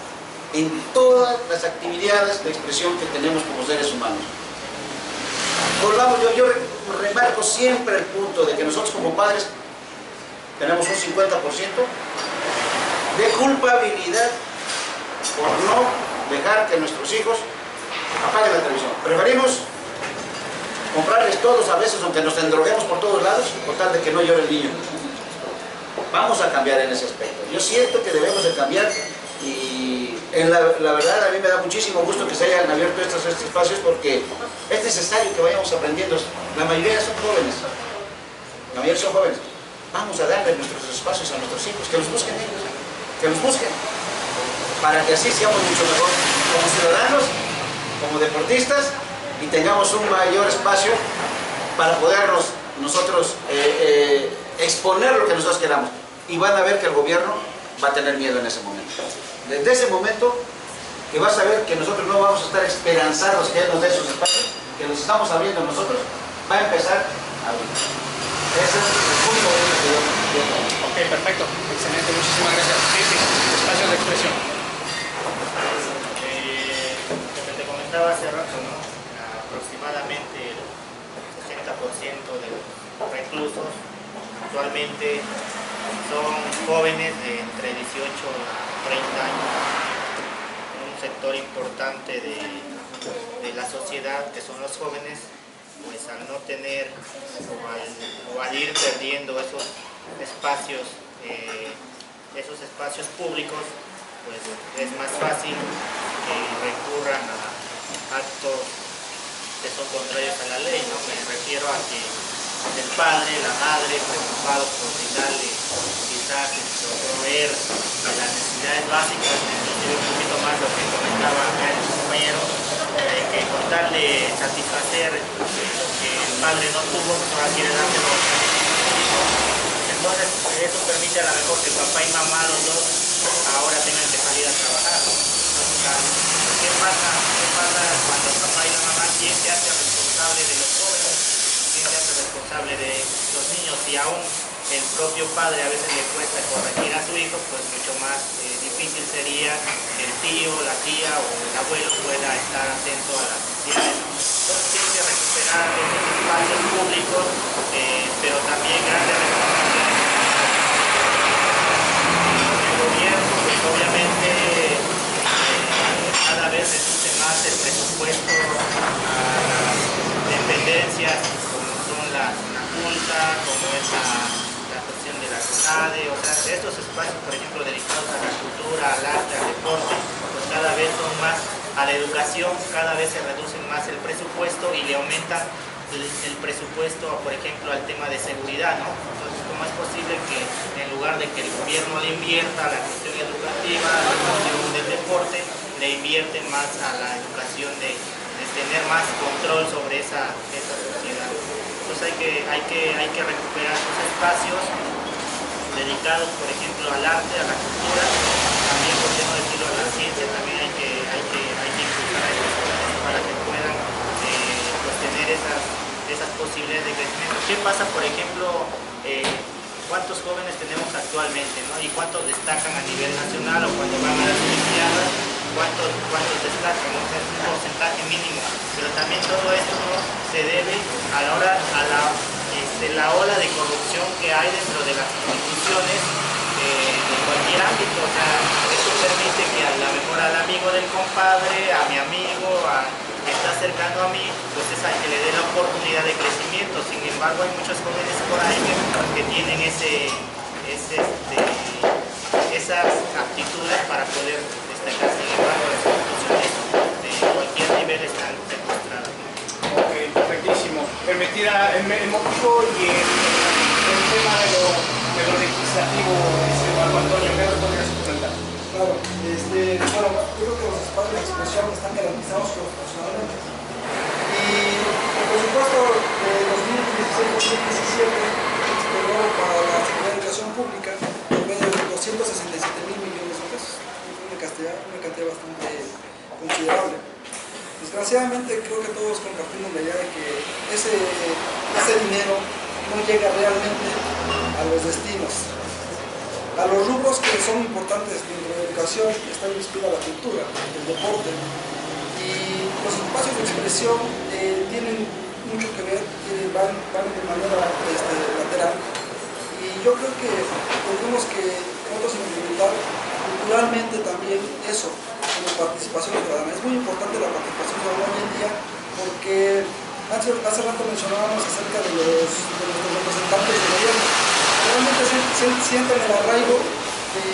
[SPEAKER 3] en todas las actividades de expresión que tenemos como seres humanos. Volvamos, yo remarco siempre el punto de que nosotros como padres tenemos un 50% de culpabilidad por no dejar que nuestros hijos apaguen la televisión. Preferimos comprarles todos a veces, aunque nos endroguemos por todos lados, por tal de que no llore el niño. Vamos a cambiar en ese aspecto. Yo siento que debemos de cambiar, y la verdad a mí me da muchísimo gusto que se hayan abierto estos espacios, porque es necesario que vayamos aprendiendo. La mayoría son jóvenes. La mayoría son jóvenes. Vamos a darle nuestros espacios a nuestros hijos, que los busquen ellos, que los busquen, para que así seamos mucho mejor como ciudadanos, como deportistas, y tengamos un mayor espacio para podernos nosotros exponer lo que nosotros queramos. Y van a ver que el gobierno va a tener miedo en ese momento. Desde ese momento que vas a ver que nosotros no vamos a estar esperanzados que Él nos dé esos espacios, que los estamos abriendo nosotros, va a empezar a abrir. Ese es el punto de que yo
[SPEAKER 1] Ok, perfecto. Excelente. Muchísimas gracias. Sí, espacios de expresión.
[SPEAKER 5] Lo que te comentaba hace rato, actualmente son jóvenes de entre 18 a 30 años, un sector importante de la sociedad que son los jóvenes, pues al no tener o al ir perdiendo esos espacios públicos, pues es más fácil que recurran a actos que son contrarios a la ley, ¿no? Me refiero a que el padre, la madre, preocupados por brindarle quizás proveer las necesidades básicas, inclusive un poquito más lo que comentaba acá el compañero, que con tal de satisfacer lo que el padre no tuvo, ahora quiere dárselo a los hijos. Entonces eso permite a lo mejor que papá y mamá los dos ahora tengan que salir a trabajar. ¿Qué pasa cuando el papá y la mamá, quién se hace responsable de los jóvenes? ¿Quién se hace responsable de los niños? Y aún el propio padre a veces le cuesta corregir a su hijo, pues mucho más difícil sería que el tío, la tía o el abuelo pueda estar atento a las necesidades. Entonces tiene que recuperar esos espacios públicos, pero también grandes responsabilidades. El gobierno, pues obviamente cada vez reduce más el presupuesto a las dependencias como son la culta, como es la cuestión de la CONADE, o sea, estos espacios, por ejemplo, dedicados a la cultura, al arte, al deporte, pues cada vez son más, a la educación cada vez se reduce más el presupuesto y le aumenta el presupuesto, por ejemplo, al tema de seguridad, ¿no? Entonces, ¿cómo es posible que en lugar de que el gobierno le invierta a la cuestión educativa, a la cuestión del deporte, le invierte más a la educación de tener más control sobre esa sociedad? Entonces hay que recuperar esos espacios dedicados, por ejemplo, al arte, a la cultura, también, por qué no decirlo, a la ciencia, también hay que impulsar a esos jóvenes para que puedan pues tener esas posibilidades de crecimiento. ¿Qué pasa, por ejemplo, cuántos jóvenes tenemos actualmente, ¿no? Y cuántos destacan a nivel nacional o cuando van a las Olimpiadas, cuántos destacan, ¿no? Es un porcentaje mínimo, pero también todo esto, ¿no?, se debe a la ola de corrupción que hay dentro de las instituciones de cualquier ámbito. O sea, eso permite que a lo mejor al amigo del compadre, a mi amigo, que está cercano a mí, pues es al que le dé la oportunidad de crecimiento. Sin embargo, hay muchos jóvenes por ahí que tienen esas aptitudes para poder destacar. Sin embargo, las instituciones de cualquier nivel están secuestradas.
[SPEAKER 1] Ok, perfectísimo. El motivo y el tema de lo legislativo, Marco Antonio, ¿qué nos podrías comentar?
[SPEAKER 6] Claro, bueno, yo creo que los espacios de expresión están garantizados constitucionalmente. Y el presupuesto de 2016-2017 explicó para la Secretaría de Educación Pública en medio de 267.000 millones de pesos. Una cantidad bastante considerable. Desgraciadamente creo que todos compartimos la idea de que ese dinero no llega realmente a los destinos, a los rubros que son importantes dentro de la educación. Está inspirada la cultura, el deporte, y los espacios de expresión tienen mucho que ver, van de manera lateral, y yo creo que tenemos que nosotros implementar culturalmente también eso como participación ciudadana. Es muy importante la participación ciudadana hoy en día, porque hace rato mencionábamos acerca de los representantes del gobierno. Realmente sienten el arraigo de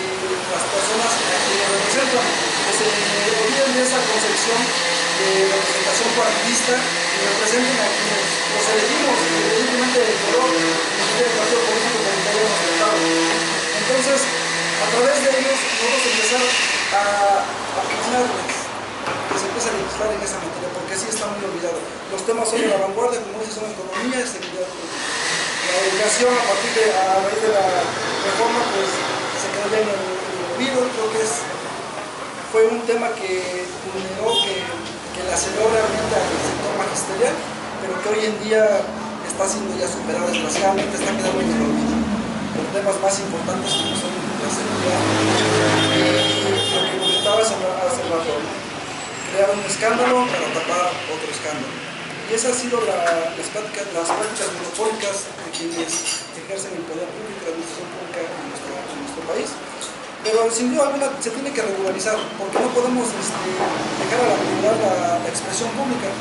[SPEAKER 6] las personas que representan, que se olviden de esa concepción de representación partidista y representen a quienes los elegimos, independientemente del color del partido político con el que hayamos votado. Entonces, a través de ellos, nosotros empezar a presionarles, que se empiece a legislar en esa materia, porque sí está muy olvidado. Los temas son de la vanguardia, como dice, son economía y seguridad pública. La educación, a raíz de la reforma, pues se quedó ya en el olvido. Creo que fue un tema que vulneró, que le aceleró realmente al sector magisterial, pero que hoy en día está siendo ya superado, desgraciadamente está quedando en el olvido. Los temas más importantes como son la seguridad y lo que comentaba hace rato, crear un escándalo para tapar otro escándalo. Y esas han sido las prácticas monopólicas de quienes ejercen el poder público, la administración pública en nuestro país. Pero sin duda alguna se tiene que regularizar, porque no podemos dejar a la comunidad la expresión pública.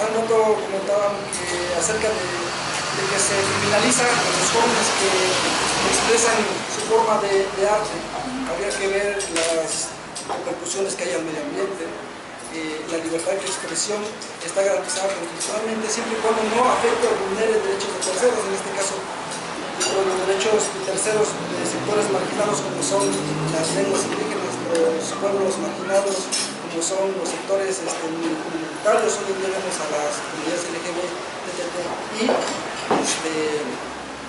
[SPEAKER 6] Al rato comentaban acerca de que se criminaliza a los jóvenes que expresan su forma de arte. Habría que ver las repercusiones que hay al medio ambiente. La libertad de expresión está garantizada constitucionalmente siempre y cuando no afecte o vulnere derechos de terceros, en este caso los derechos de terceros de sectores marginados como son las lenguas indígenas, los pueblos marginados, como son los sectores minoritarios. Hoy en día vemos a las comunidades LGBTI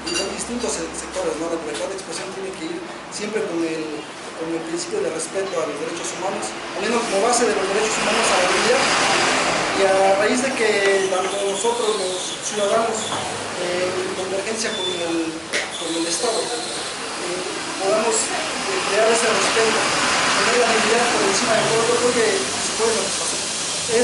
[SPEAKER 6] y son distintos sectores, ¿no? La libertad de expresión tiene que ir siempre con el principio de respeto a los derechos humanos, poniendo como base de los derechos humanos a la vida, y a raíz de que tanto nosotros los ciudadanos en convergencia con el Estado podamos crear ese respeto, tener la dignidad por encima de todo. Yo creo que se puede satisfacer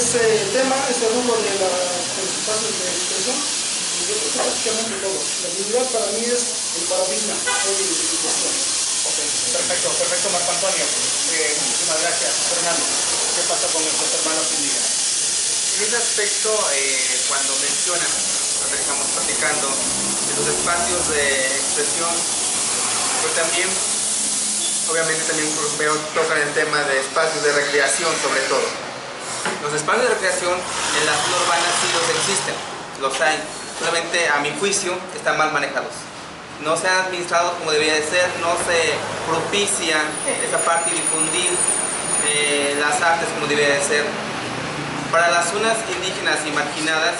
[SPEAKER 6] ese tema, ese rubro de los espacios de expresión. Yo creo que prácticamente todo. La dignidad para mí es el paradigma hoy de la cuestión.
[SPEAKER 1] Ok, perfecto Marco Antonio. Muchísimas gracias. Fernando, ¿qué pasa con nuestros hermanos indígenas?
[SPEAKER 7] En ese aspecto, cuando mencionan, cuando estamos platicando de los espacios de expresión, pues también, obviamente también veo tocan el tema de espacios de recreación sobre todo. Los espacios de recreación en la zona urbana sí los existen, los hay, solamente a mi juicio están mal manejados. No se han administrado como debería de ser, no se propicia esa parte y difundir las artes como debería de ser. Para las zonas indígenas y marginadas,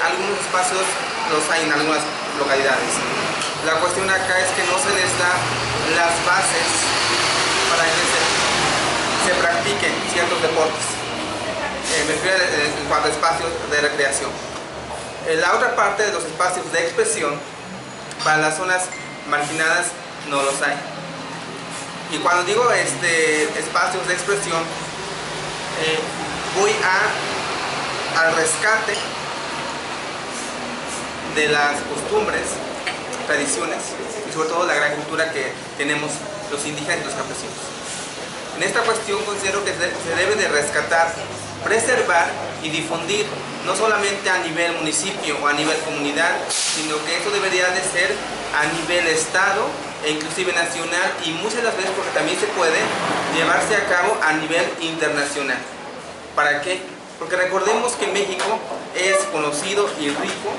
[SPEAKER 7] algunos espacios los hay en algunas localidades. La cuestión acá es que no se les da las bases para que se practiquen ciertos deportes. Me refiero en cuanto a espacios de recreación. La otra parte de los espacios de expresión, para las zonas marginadas no los hay. Y cuando digo espacios de expresión, voy al rescate de las costumbres, tradiciones y sobre todo la gran cultura que tenemos los indígenas y los campesinos. En esta cuestión considero que se debe de rescatar, preservar y difundir, no solamente a nivel municipio o a nivel comunidad, sino que eso debería de ser a nivel estado e inclusive nacional, y muchas de las veces porque también se puede llevarse a cabo a nivel internacional. ¿Para qué? Porque recordemos que México es conocido y rico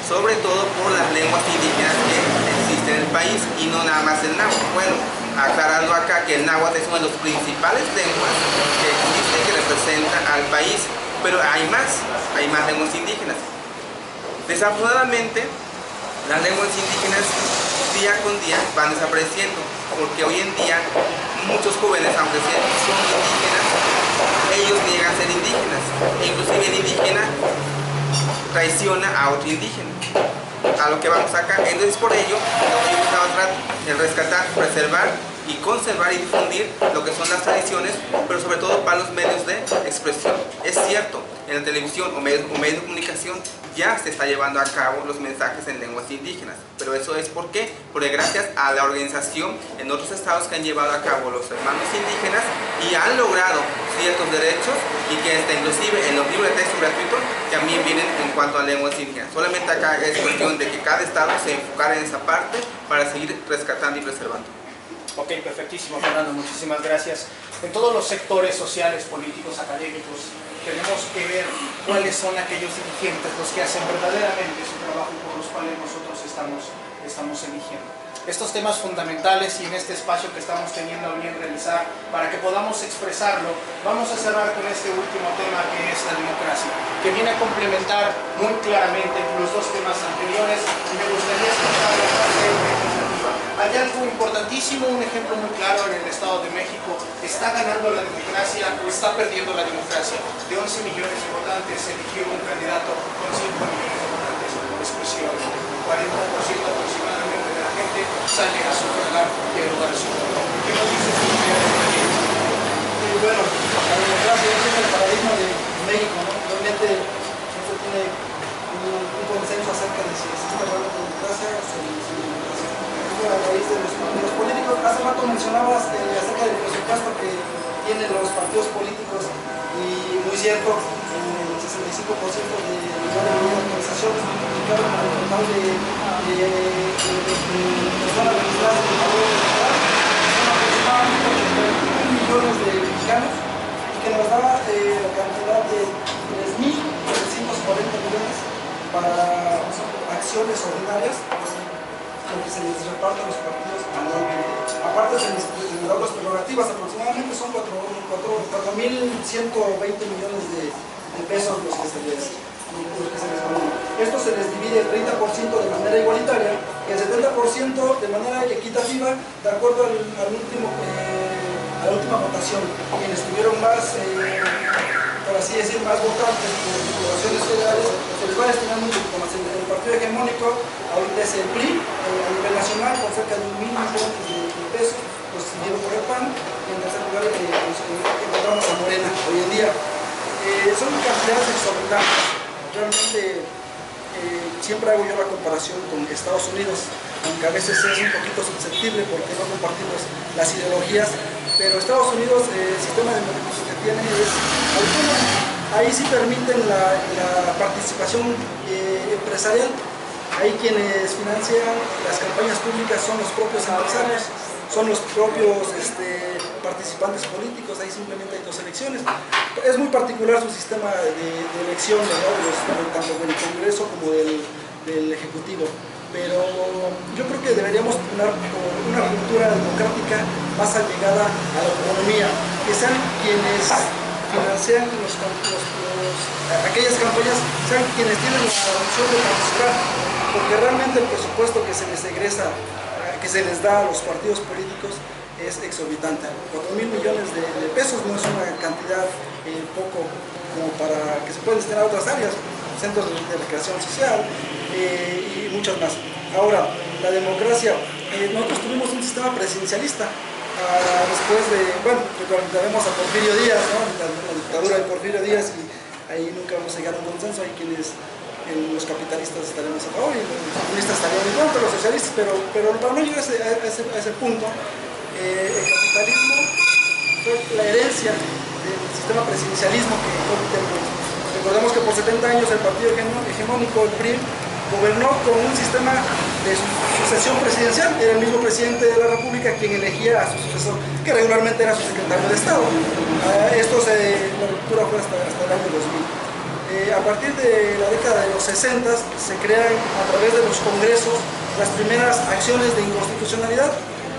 [SPEAKER 7] sobre todo por las lenguas indígenas que existen en el país, y no nada más el náhuatl. Bueno, aclarando acá que el náhuatl es una de las principales lenguas que existen, que representan al país, pero hay más lenguas indígenas. Desafortunadamente, las lenguas indígenas día con día van desapareciendo, porque hoy en día muchos jóvenes, aunque son indígenas, ellos niegan ser indígenas, e inclusive el indígena traiciona a otro indígena. A lo que vamos acá. Entonces, por ello, lo que yo buscaba tratar es rescatar, preservar y conservar y difundir lo que son las tradiciones, pero sobre todo para los medios de expresión. Es cierto, en la televisión o medios de comunicación ya se está llevando a cabo los mensajes en lenguas indígenas, pero eso es porque gracias a la organización en otros estados que han llevado a cabo los hermanos indígenas y han logrado ciertos derechos, y que inclusive en los libros de texto gratuitos también vienen en cuanto a lenguas indígenas. Solamente acá es cuestión de que cada estado se enfocara en esa parte para seguir rescatando y preservando.
[SPEAKER 1] Ok, perfectísimo, Fernando, muchísimas gracias. En todos los sectores sociales, políticos, académicos, tenemos que ver cuáles son aquellos dirigentes los que hacen verdaderamente su trabajo y por los cuales nosotros estamos eligiendo. Estos temas fundamentales, y en este espacio que estamos teniendo a bien realizar para que podamos expresarlo, vamos a cerrar con este último tema, que es la democracia, que viene a complementar muy claramente los dos temas anteriores, y me gustaría escuchar la parte legislativa. Hay algo importantísimo, un ejemplo muy claro en el Estado de México: está ganando la democracia o está perdiendo la democracia. De 11 millones de votantes se eligió un candidato con 5 millones de votantes exclusivamente. 40% aproximadamente de la gente sale a sufragar y a lugar su voto. ¿Qué nos dice su idea de la ley?
[SPEAKER 6] Bueno, la democracia es el paradigma de México, ¿no? Realmente nosotros tiene un consenso acerca de si existe realmente democracia o semidemocracia. Esto a raíz de los políticos. Hace rato mencionabas acerca del presupuesto que tienen los partidos políticos y muy cierto, el 65% de la organización claro, para el total de personas registradas en el padrón electoral son aproximadamente 81 millones de mexicanos y que nos da la cantidad de 3.740 millones para acciones ordinarias lo que se les reparte a los partidos anualmente. Aparte se les da otras prerrogativas, aproximadamente son 4.120 millones de pesos los que se les dan. Esto se les divide el 30% de manera igualitaria y el 70% de manera equitativa de acuerdo a la última votación. Quienes tuvieron más, por así decir, más votantes por diputaciones federales, se les va a destinar mucho más. El partido hegemónico ahorita es el PRI a nivel nacional con cerca de 1.000 millones de pesos, pues seguido por el PAN, y en tercer lugar encontramos a Morena hoy en día. Son cantidades exorbitantes. Realmente siempre hago yo la comparación con Estados Unidos, aunque a veces es un poquito susceptible porque no compartimos las ideologías, pero Estados Unidos el sistema democrático que tiene es autónomo. Ahí sí permiten la participación empresarial. Ahí quienes financian las campañas públicas son los propios empresarios, son los propios participantes políticos. Ahí simplemente hay dos elecciones. Es muy particular su sistema de elección, tanto del Congreso como del Ejecutivo. Pero yo creo que deberíamos tener una cultura democrática más allegada a la autonomía, que sean quienes financian aquellas campañas, sean quienes tienen la opción de participar, porque realmente el presupuesto que se les egresa, que se les da a los partidos políticos es exorbitante. 4.000 millones de pesos no es una cantidad poco como para que se pueda destinar a otras áreas, centros de recreación social y muchas más. Ahora, la democracia, nosotros tuvimos un sistema presidencialista después de, bueno, recordaremos a Porfirio Díaz, ¿no? la dictadura de Porfirio Díaz, y ahí nunca vamos a llegar a un consenso. Hay quienes los capitalistas estaremos a favor y los comunistas estarían en contra, los socialistas, pero para no llegar a ese punto, el capitalismo fue la herencia del sistema presidencialismo que tenemos. Recordemos que por 70 años el partido hegemónico, el PRI, gobernó con un sistema de sucesión presidencial. Era el mismo presidente de la República quien elegía a su sucesor, que regularmente era su secretario de Estado. La ruptura fue hasta el año 2000. A partir de la década de los 60 se crean a través de los congresos las primeras acciones de inconstitucionalidad,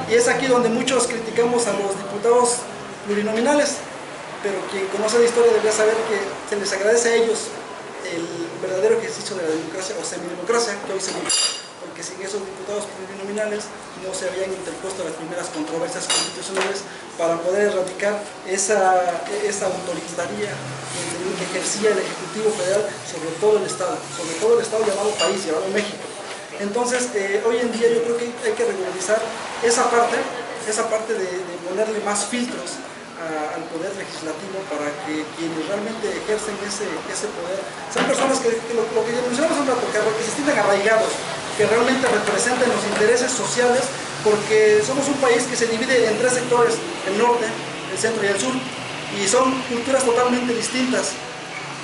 [SPEAKER 6] y es aquí donde muchos criticamos a los diputados plurinominales, pero quien conoce la historia debería saber que se les agradece a ellos el verdadero ejercicio de la democracia o semidemocracia que hoy se vive, porque sin esos diputados plurinominales no se habían interpuesto las primeras controversias constitucionales para poder erradicar esa autoritaria que ejercía el Ejecutivo Federal sobre todo el Estado llamado país, llamado México. Entonces, hoy en día yo creo que hay que regularizar esa parte de ponerle más filtros al poder legislativo para que quienes realmente ejercen ese poder sean personas que lo que mencionamos un rato, que se sientan arraigados, que realmente representen los intereses sociales, porque somos un país que se divide en tres sectores: el norte, el centro y el sur, y son culturas totalmente distintas.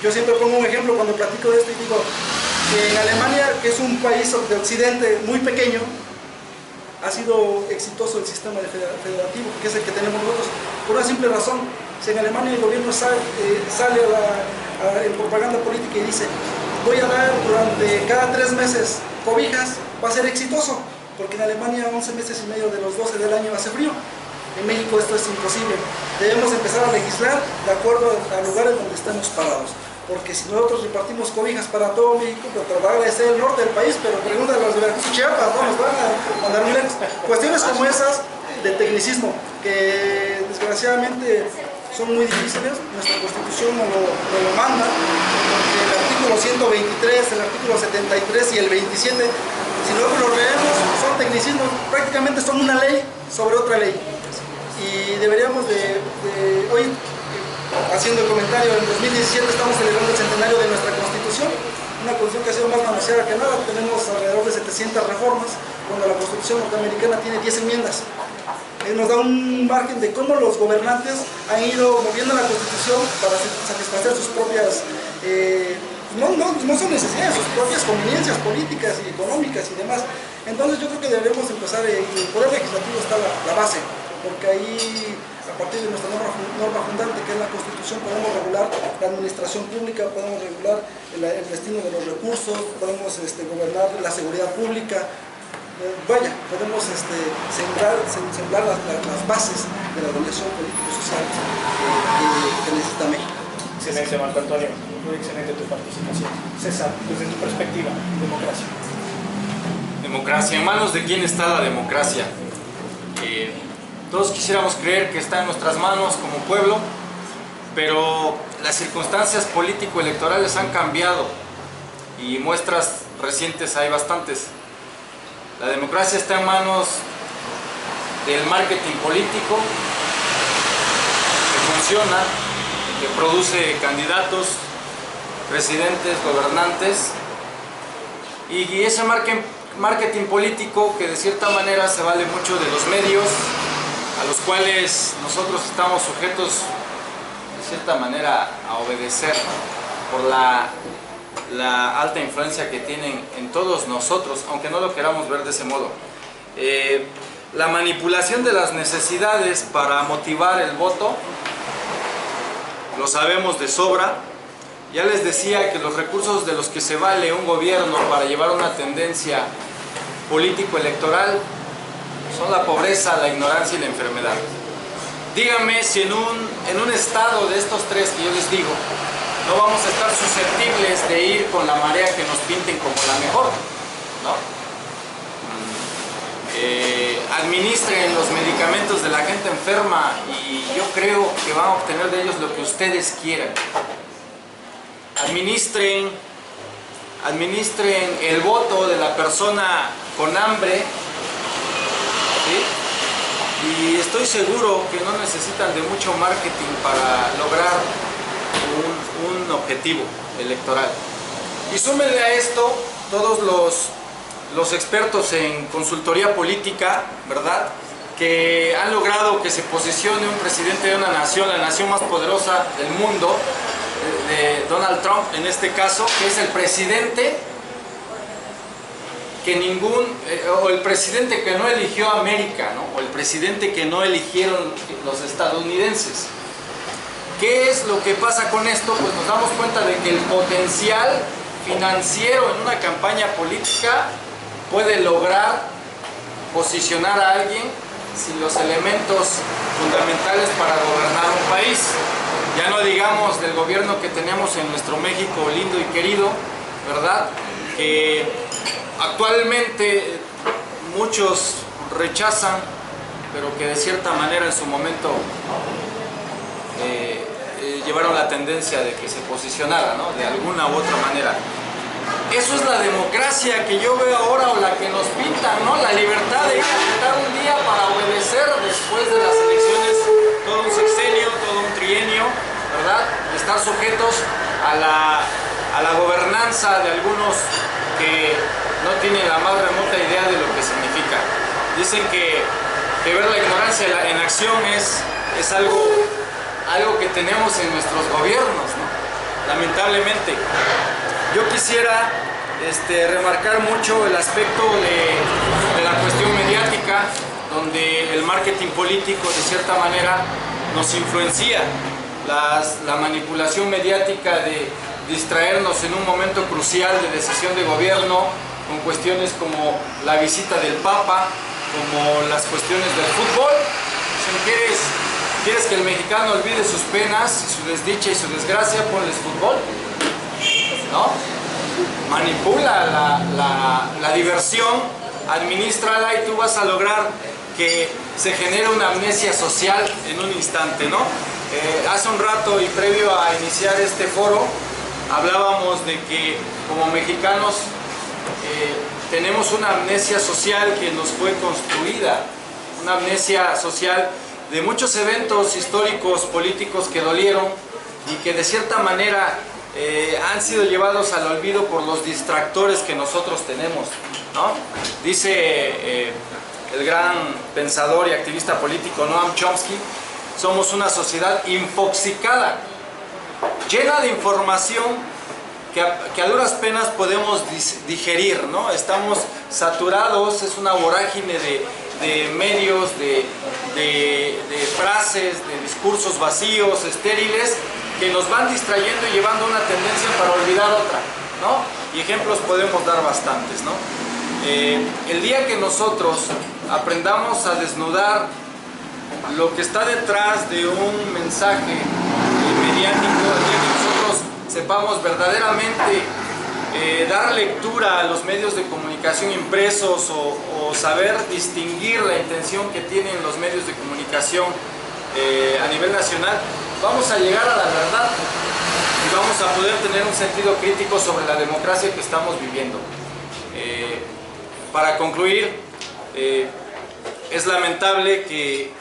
[SPEAKER 6] Yo siempre pongo un ejemplo cuando platico de esto y digo que en Alemania, que es un país de occidente muy pequeño, ha sido exitoso el sistema federativo, que es el que tenemos nosotros, por una simple razón. Si en Alemania el gobierno sale en propaganda política y dice: voy a dar durante cada 3 meses cobijas, va a ser exitoso, porque en Alemania 11 meses y medio de los 12 del año hace frío. En México esto es imposible. Debemos empezar a legislar de acuerdo a lugares donde estemos parados, porque si nosotros repartimos cobijas para todo México, pues probablemente es el norte del país, pero pregúntale a los de Veracruz y Chiapas, no nos van a mandar muy lejos. Cuestiones como esas de tecnicismo, que desgraciadamente son muy difíciles, nuestra Constitución no lo manda, porque el artículo 123, el artículo 73 y el 27, si nosotros lo leemos, son tecnicismos, prácticamente son una ley sobre otra ley. Y deberíamos hoy, haciendo el comentario, en 2017 estamos celebrando el centenario de nuestra Constitución, una constitución que ha sido más manoseada que nada. Tenemos alrededor de 700 reformas, cuando la Constitución norteamericana tiene 10 enmiendas. Nos da un margen de cómo los gobernantes han ido moviendo la Constitución para satisfacer sus propias, no son necesidades, sus propias conveniencias políticas y económicas y demás. Entonces yo creo que deberíamos empezar, el Poder Legislativo está la base, porque ahí, a partir de nuestra norma fundante, que es la Constitución, podemos regular la administración pública, podemos regular el destino de los recursos, podemos gobernar la seguridad pública. Vaya, podemos sembrar las bases de la organización político-social que necesita México.
[SPEAKER 1] Excelente, Marco Antonio. Muy excelente tu participación. César, desde tu perspectiva, democracia.
[SPEAKER 4] Democracia. ¿En manos de quién está la democracia? Todos quisiéramos creer que está en nuestras manos como pueblo, pero las circunstancias político-electorales han cambiado y muestras recientes hay bastantes. La democracia está en manos del marketing político que funciona, que produce candidatos, presidentes, gobernantes, y ese marketing político que de cierta manera se vale mucho de los medios a los cuales nosotros estamos sujetos de cierta manera a obedecer por la alta influencia que tienen en todos nosotros, aunque no lo queramos ver de ese modo. La manipulación de las necesidades para motivar el voto, lo sabemos de sobra. Ya les decía que los recursos de los que se vale un gobierno para llevar una tendencia político-electoral son la pobreza, la ignorancia y la enfermedad. Díganme si en un estado de estos tres que yo les digo, no vamos a estar susceptibles de ir con la marea que nos pinten como la mejor, ¿no? Administren los medicamentos de la gente enferma y yo creo que van a obtener de ellos lo que ustedes quieran. Administren el voto de la persona con hambre, ¿sí? Y estoy seguro que no necesitan de mucho marketing para lograr un objetivo electoral. Y súmenle a esto todos los expertos en consultoría política, ¿verdad?, que han logrado que se posicione un presidente de una nación, la nación más poderosa del mundo, de Donald Trump en este caso, que es el presidente que o el presidente que no eligió América, ¿no?, o el presidente que no eligieron los estadounidenses. ¿Qué es lo que pasa con esto? Pues nos damos cuenta de que el potencial financiero en una campaña política puede lograr posicionar a alguien sin los elementos fundamentales para gobernar un país. Ya no digamos del gobierno que tenemos en nuestro México lindo y querido, ¿verdad?, que actualmente muchos rechazan, pero que de cierta manera en su momento llevaron la tendencia de que se posicionara, ¿no?, de alguna u otra manera. Eso es la democracia que yo veo ahora, o la que nos pintan, ¿no?, la libertad de ir a votar un día para obedecer después de las elecciones todo un sexenio, todo un trienio, ¿verdad?, de estar sujetos a la gobernanza de algunos que no tienen la más remota idea de lo que significa. Dicen que ver la ignorancia en acción es algo que tenemos en nuestros gobiernos, ¿no?, lamentablemente. Yo quisiera remarcar mucho el aspecto de la cuestión mediática, donde el marketing político de cierta manera nos influencia. La manipulación mediática de distraernos en un momento crucial de decisión de gobierno con cuestiones como la visita del Papa, como las cuestiones del fútbol. Si ¿quieres que el mexicano olvide sus penas, su desdicha y su desgracia? Ponles fútbol, ¿no? Manipula la diversión, administrala y tú vas a lograr que se genere una amnesia social en un instante, ¿no? Hace un rato y previo a iniciar este foro hablábamos de que como mexicanos tenemos una amnesia social que nos fue construida, una amnesia social de muchos eventos históricos, políticos que dolieron y que de cierta manera han sido llevados al olvido por los distractores que nosotros tenemos, ¿no? Dice el gran pensador y activista político Noam Chomsky, somos una sociedad infoxicada, llena de información que a duras penas podemos digerir, ¿no? Estamos saturados, es una vorágine de medios, de frases, de discursos vacíos, estériles, que nos van distrayendo y llevando a una tendencia para olvidar otra, ¿no? Y ejemplos podemos dar bastantes, ¿no? El día que nosotros aprendamos a desnudar lo que está detrás de un mensaje mediático, el día que nosotros sepamos verdaderamente dar lectura a los medios de comunicación impresos o saber distinguir la intención que tienen los medios de comunicación a nivel nacional, vamos a llegar a la verdad y vamos a poder tener un sentido crítico sobre la democracia que estamos viviendo. Para concluir, es lamentable que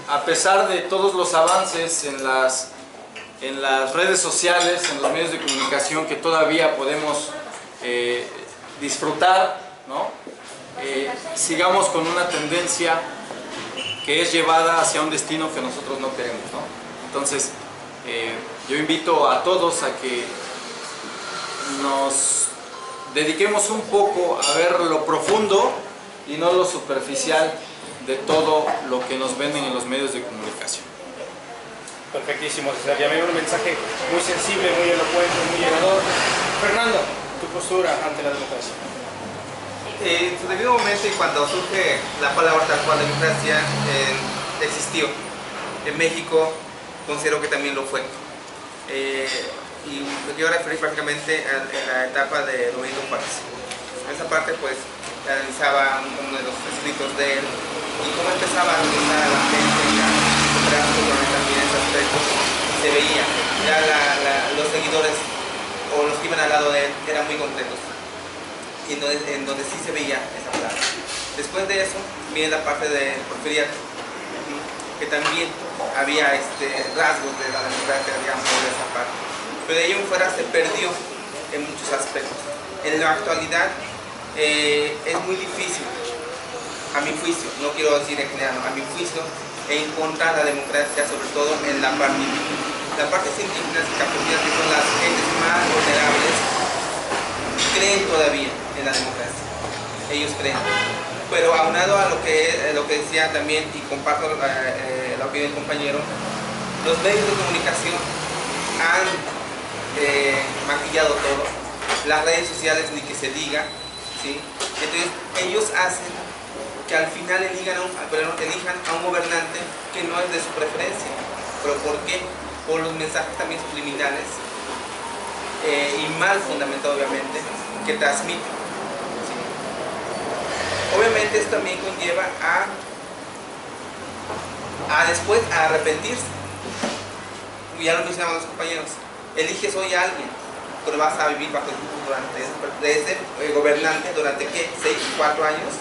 [SPEAKER 4] a pesar de todos los avances en las redes sociales, en los medios de comunicación que todavía podemos disfrutar, ¿no? Sigamos con una tendencia que es llevada hacia un destino que nosotros no queremos, ¿no? Entonces, yo invito a todos a que nos dediquemos un poco a ver lo profundo y no lo superficial de todo lo que nos venden en los medios de comunicación.
[SPEAKER 1] Perfectísimo, César. Ya me un mensaje muy sensible, muy elocuente, muy llegador. Fernando, tu postura ante la democracia.
[SPEAKER 7] En su debido momento y cuando surge la palabra tal cual democracia, existió. En México considero que también lo fue. Y me quiero referir prácticamente a la etapa de Benito Juárez. En esa parte pues analizaba uno de los escritos de él y cómo empezaba a analizar a la gente y a también ese aspecto. Se veía, ya los seguidores o los que iban al lado de él eran muy contentos. Y en donde sí se veía esa palabra. Después de eso viene la parte del porfiriato, que también había rasgos de la democracia, digamos, de esa parte. Pero de ahí en fuera se perdió en muchos aspectos. En la actualidad es muy difícil, a mi juicio, no quiero decir en general, a mi juicio, encontrar la democracia, sobre todo en la parte indígena. La parte indígena y campesinas, que son las gentes más vulnerables, creen todavía en la democracia. Ellos creen. Pero aunado a lo que decía también, y comparto la opinión del compañero, los medios de comunicación han maquillado todo. Las redes sociales ni que se diga, ¿sí? Entonces ellos hacen que al final elijan a un gobernante que no es de su preferencia. ¿Pero por qué? Por los mensajes también subliminales y mal fundamentado, obviamente, que transmiten. ¿Sí? Obviamente esto también conlleva a después a arrepentirse. Ya lo mencionaban los compañeros. Eliges hoy a alguien, pero vas a vivir bajo el yugo de ese gobernante durante ¿qué? 6, 4 años,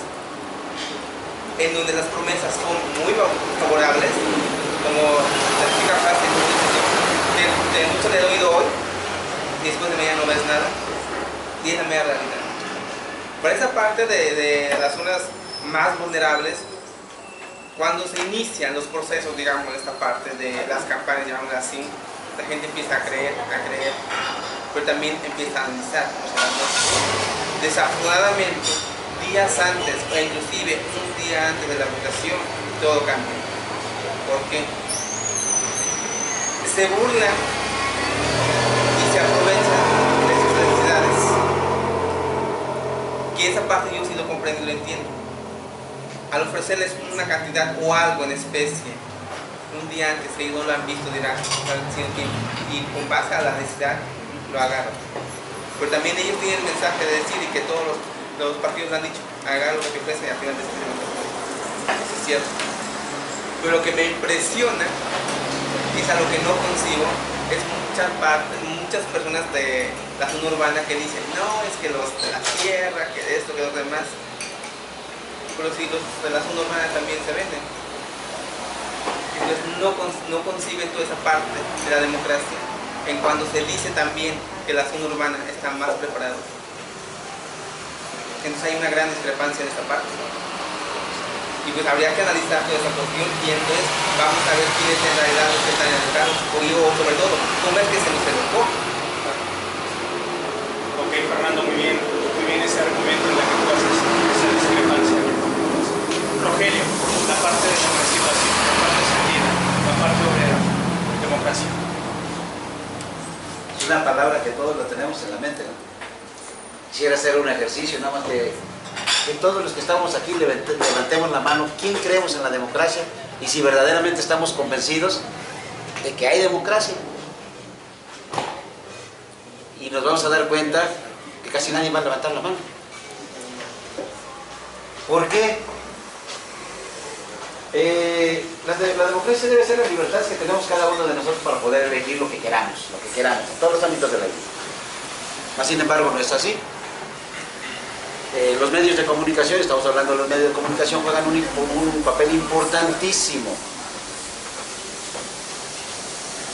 [SPEAKER 7] en donde las promesas son muy favorables, como la típica frase de mucho le he oído hoy, y después de mañana no ves nada, y es la media realidad. Para esa parte de las zonas más vulnerables, cuando se inician los procesos, digamos, en esta parte de las campañas, digamos así, la gente empieza a creer, pero también empieza a analizar. Desafortunadamente, días antes, o inclusive un día antes de la votación, todo cambia. ¿Por qué? Se burlan y se aprovechan de sus necesidades. Que esa parte yo sí lo comprendo y lo entiendo. Al ofrecerles una cantidad o algo en especie, un día antes que ellos no lo han visto, dirán, y con base a la necesidad lo agarran. Pero también ellos tienen el mensaje de decir, y que todos los partidos han dicho, agarran lo que ofrecen y al final deciden lo que ofrecen. Eso es cierto. Pero lo que me impresiona, y es a lo que no concibo, es muchas personas de la zona urbana que dicen, no, es que los de la tierra, que esto, que los demás. Pero si los de la zona urbana también se venden. Entonces no conciben toda esa parte de la democracia en cuando se dice también que la zona urbana está más preparada. Entonces hay una gran discrepancia en esta parte. Y pues habría que analizar toda esa cuestión y entonces vamos a ver quiénes en realidad los que están educados. O sobre todo, cómo es que se nos educó.
[SPEAKER 1] Ok, Fernando, muy bien ese argumento en el que tú haces esa discrepancia. Rogelio, la parte de emancipación, la parte sentida, la parte obrera, democracia.
[SPEAKER 3] Es una palabra que todos lo tenemos en la mente, ¿no? Quisiera hacer un ejercicio, nada más que todos los que estamos aquí levantemos la mano. ¿Quién creemos en la democracia? Y si verdaderamente estamos convencidos de que hay democracia. Y nos vamos a dar cuenta que casi nadie va a levantar la mano. ¿Por qué? La democracia debe ser la libertad que tenemos cada uno de nosotros para poder elegir lo que queramos, en todos los ámbitos de la vida. Mas, sin embargo, no es así. Los medios de comunicación, estamos hablando de los medios de comunicación, juegan un papel importantísimo.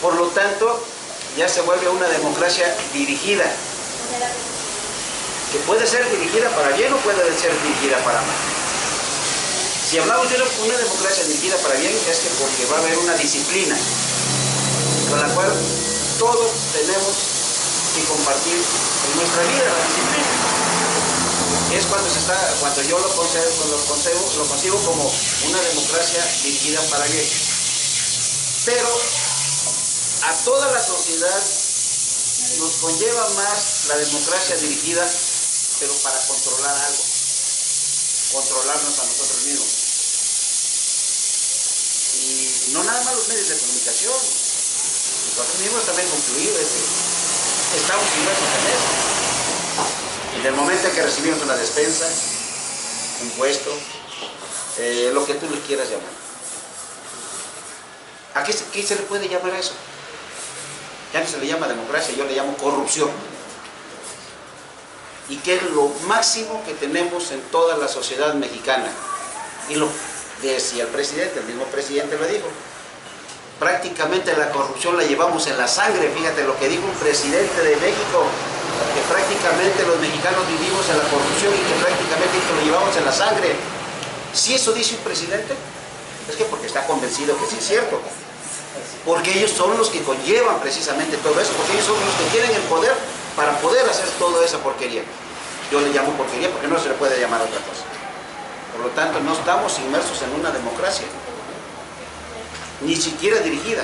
[SPEAKER 3] Por lo tanto, ya se vuelve una democracia dirigida, que puede ser dirigida para bien o puede ser dirigida para mal. Si hablamos de una democracia dirigida para bien, es que porque va a haber una disciplina con la cual todos tenemos que compartir en nuestra vida la disciplina. Es cuando yo lo concibo como una democracia dirigida para bien. Pero a toda la sociedad nos conlleva más la democracia dirigida, pero para controlar algo, controlarnos a nosotros mismos. Y no nada más los medios de comunicación, nosotros mismos también concluidos, estamos inmersos en eso. Y del momento en que recibimos una despensa, un puesto, lo que tú le quieras llamar. ¿A qué se le puede llamar a eso? Ya no se le llama democracia, yo le llamo corrupción. Y que es lo máximo que tenemos en toda la sociedad mexicana. Y lo decía el presidente, el mismo presidente lo dijo. Prácticamente la corrupción la llevamos en la sangre, fíjate lo que dijo un presidente de México, que prácticamente los mexicanos vivimos en la corrupción y que prácticamente lo llevamos en la sangre. Si eso dice un presidente, es que porque está convencido que sí es cierto. Porque ellos son los que conllevan precisamente todo eso, porque ellos son los que tienen el poder para poder hacer toda esa porquería. Yo le llamo porquería porque no se le puede llamar otra cosa. Por lo tanto, no estamos inmersos en una democracia, ni siquiera dirigida,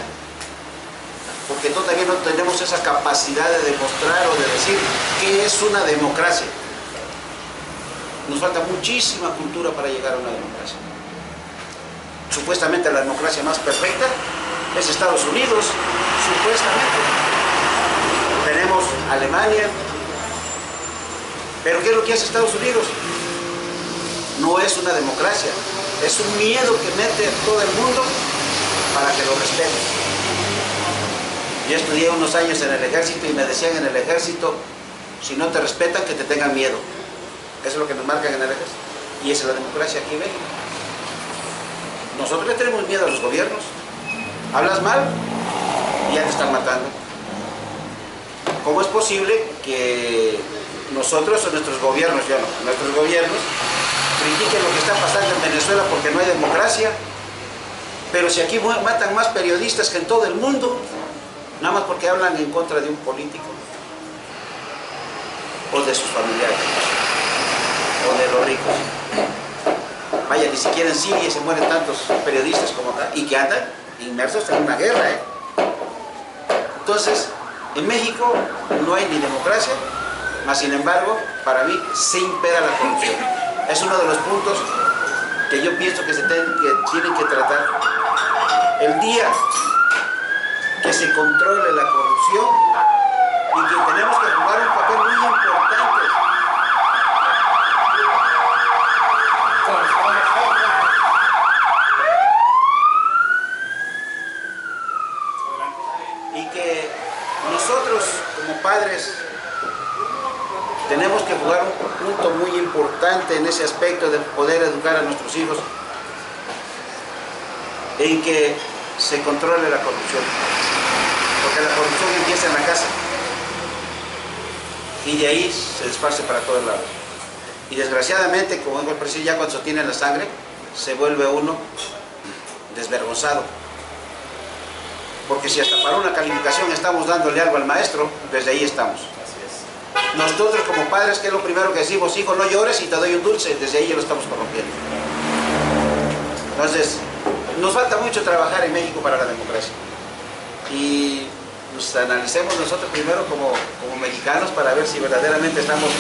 [SPEAKER 3] porque todavía no tenemos esa capacidad de demostrar o de decir qué es una democracia. Nos falta muchísima cultura para llegar a una democracia. Supuestamente la democracia más perfecta es Estados Unidos, supuestamente. Tenemos Alemania, pero ¿qué es lo que hace Estados Unidos? No es una democracia, es un miedo que mete a todo el mundo para que lo respeten. Yo estudié unos años en el ejército y me decían en el ejército, si no te respetan, que te tengan miedo. Eso es lo que nos marcan en el ejército. Y esa es la democracia aquí en México. Nosotros le tenemos miedo a los gobiernos. Hablas mal y ya te están matando. ¿Cómo es posible que nosotros o nuestros gobiernos, yo no, nuestros gobiernos, critiquen lo que está pasando en Venezuela porque no hay democracia? Pero si aquí matan más periodistas que en todo el mundo, nada más porque hablan en contra de un político o de sus familiares o de los ricos. Vaya, ni siquiera en Siria se mueren tantos periodistas como acá y que andan inmersos en una guerra, ¿eh? Entonces, en México no hay ni democracia, mas sin embargo, para mí se impera la corrupción. Es uno de los puntos que yo pienso que tienen que tratar. El día que se controle la corrupción y que tenemos que jugar un papel muy importante. Y que nosotros como padres tenemos que jugar un punto muy importante en ese aspecto de poder educar a nuestros hijos en que se controle la corrupción. porque la corrupción empieza en la casa y de ahí se esparce para todos lados. Y desgraciadamente, como dijo el presidente, ya cuando se tiene la sangre, se vuelve uno desvergonzado. Porque si hasta para una calificación estamos dándole algo al maestro, desde ahí estamos. Nosotros como padres, ¿qué es lo primero que decimos? Hijo, no llores y te doy un dulce, desde ahí ya lo estamos corrompiendo. Entonces, nos falta mucho trabajar en México para la democracia. Y nos analicemos nosotros primero como mexicanos para ver si verdaderamente estamos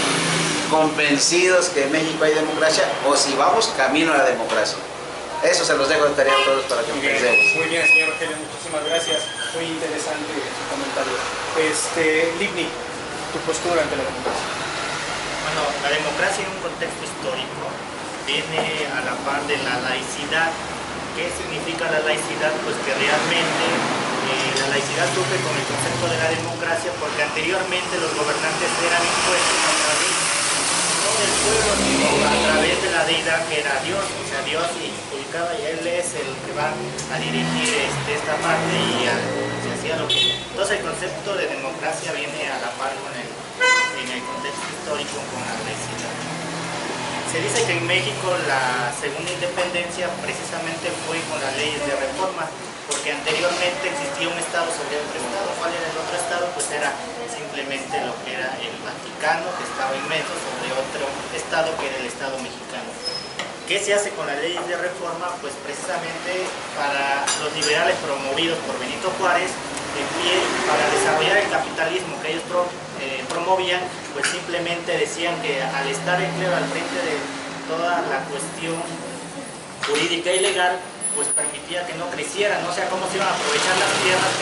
[SPEAKER 3] convencidos que en México hay democracia o si vamos camino a la democracia. Eso se los dejo de tarea a todos para que pensemos.
[SPEAKER 1] Muy bien, señor Rogelio, muchísimas gracias. Muy interesante su comentario. Livni, tu postura ante la democracia.
[SPEAKER 5] Bueno, la democracia en un contexto histórico viene a la par de la laicidad. ¿Qué significa la laicidad? Pues que realmente la laicidad surge con el concepto de la democracia porque anteriormente los gobernantes eran impuestos a través no del pueblo, sino a través de la deidad que era Dios. O sea, Dios ubicaba y Él es el que va a dirigir esta parte y se hacía lo que... Entonces el concepto de democracia viene a la par en el contexto histórico con la laicidad. Se dice que en México la segunda independencia precisamente fue con las leyes de reforma, porque anteriormente existía un estado sobre otro estado. ¿Cuál era el otro estado? Pues era simplemente lo que era el Vaticano, que estaba inmenso sobre otro estado que era el Estado mexicano. ¿Qué se hace con las leyes de reforma? Pues precisamente para los liberales promovidos por Benito Juárez, para desarrollar el capitalismo que ellos promovían, pues simplemente decían que al estar el clero al frente de toda la cuestión jurídica y legal, pues permitía que no crecieran, ¿no? O sea, cómo se iban a aprovechar las tierras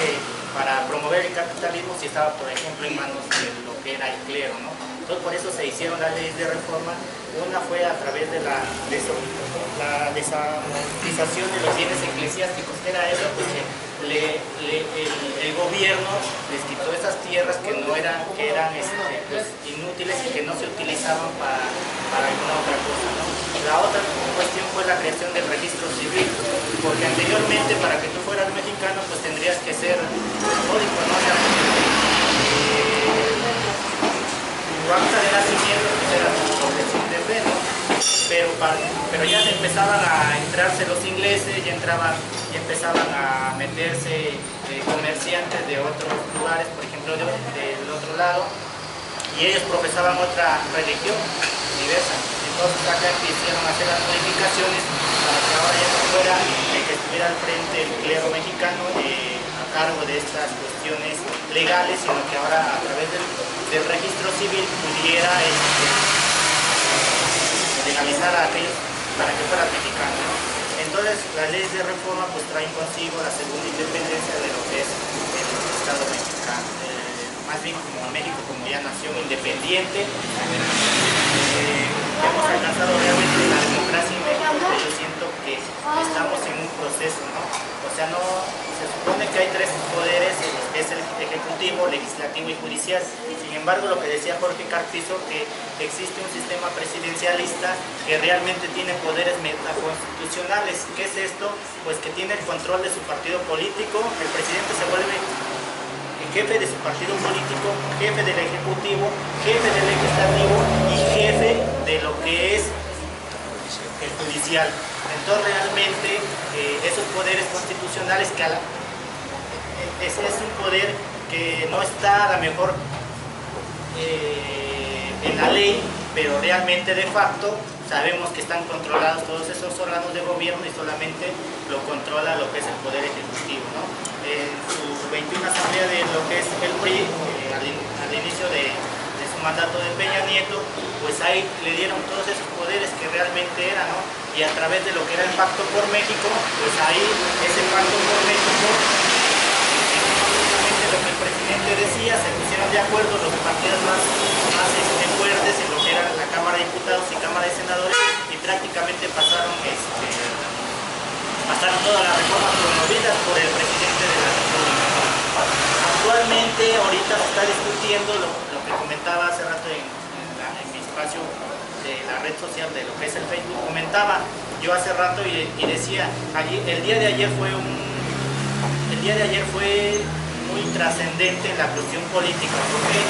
[SPEAKER 5] para promover el capitalismo si estaba, por ejemplo, en manos de lo que era el clero, ¿no? Entonces por eso se hicieron las leyes de reforma. Una fue a través de la desamortización de los bienes eclesiásticos, que era eso, pues el gobierno les quitó esas tierras que eran pues, inútiles y que no se utilizaban para alguna otra cosa, ¿no? La otra cuestión fue la creación del registro civil, porque anteriormente para que tú fueras mexicano pues tendrías que ser católico, ¿no? O sea, tu acta de nacimiento pues era tu profesión de fe, ¿no? Pero ya empezaban a entrarse los ingleses, ya empezaban a meterse comerciantes de otros lugares, por ejemplo del otro lado, y ellos profesaban otra religión diversa. Entonces acá quisieron hacer las modificaciones para que ahora ya no fuera el que estuviera al frente el clero mexicano a cargo de estas cuestiones legales, sino que ahora a través del registro civil pudiera legalizar a aquellos para que fueran mexicanos, ¿no? Entonces las leyes de reforma pues traen consigo la segunda independencia de lo que es el Estado mexicano, más bien como México como ya nación independiente. Hemos alcanzado realmente la democracia en México, pero yo siento que estamos en un proceso, ¿no? O sea, no se supone que hay tres poderes, que es el ejecutivo, legislativo y judicial. Sin embargo, lo que decía Jorge Carpizo, que existe un sistema presidencialista que realmente tiene poderes metaconstitucionales. ¿Qué es esto? Pues que tiene el control de su partido político, el presidente se vuelve jefe de su partido político, jefe del ejecutivo, jefe del legislativo y jefe de lo que es el judicial. Entonces realmente esos poderes constitucionales es un poder que no está a lo mejor en la ley, pero realmente de facto sabemos que están controlados todos esos órganos de gobierno y solamente lo controla lo que es el poder ejecutivo, ¿no? En su 21 asamblea de lo que es el PRI, al inicio de su mandato de Peña Nieto, pues ahí le dieron todos esos poderes que realmente eran, ¿no? Y a través de lo que era el Pacto por México, pues ahí ese Pacto por México, justamente lo que el presidente decía, se pusieron de acuerdo los partidos más fuertes en lo que era la Cámara de Diputados y Cámara de Senadores y prácticamente pasaron todas las reformas promovidas por el presidente de la República. Actualmente, ahorita se está discutiendo lo que comentaba hace rato en mi espacio de la red social de lo que es el Facebook, comentaba yo hace rato y decía, el día de ayer fue muy trascendente en la cuestión política. Porque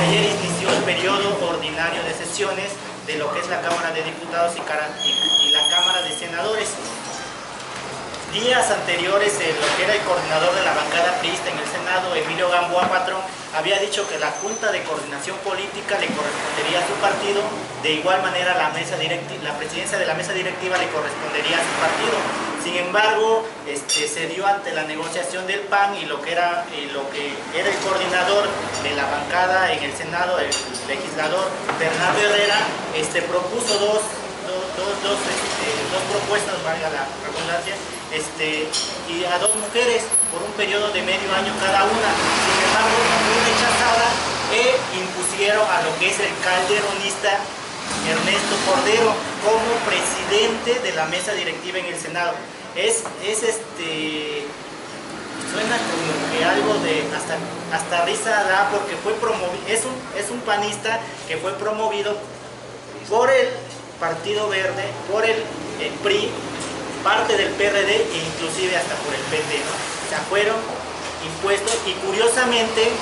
[SPEAKER 5] ayer inició el periodo ordinario de sesiones de lo que es la Cámara de Diputados y la Cámara de Senadores. Días anteriores, lo que era el coordinador de la bancada priista en el Senado, Emilio Gamboa Patrón, había dicho que la Junta de Coordinación Política le correspondería a su partido, de igual manera la presidencia de la mesa directiva le correspondería a su partido. Sin embargo, se dio ante la negociación del PAN y lo que era el coordinador de la bancada en el Senado, el legislador Fernando Herrera, propuso dos propuestas, valga la redundancia, y a dos mujeres por un periodo de medio año cada una. Sin embargo, fue rechazada e impusieron a lo que es el calderonista Ernesto Cordero como presidente de la mesa directiva en el Senado. Suena como que algo de hasta risa da, porque fue promovido, es un panista que fue promovido por el Partido Verde, por el PRI, parte del PRD e inclusive hasta por el PT, ¿no? O sea, fueron impuestos y curiosamente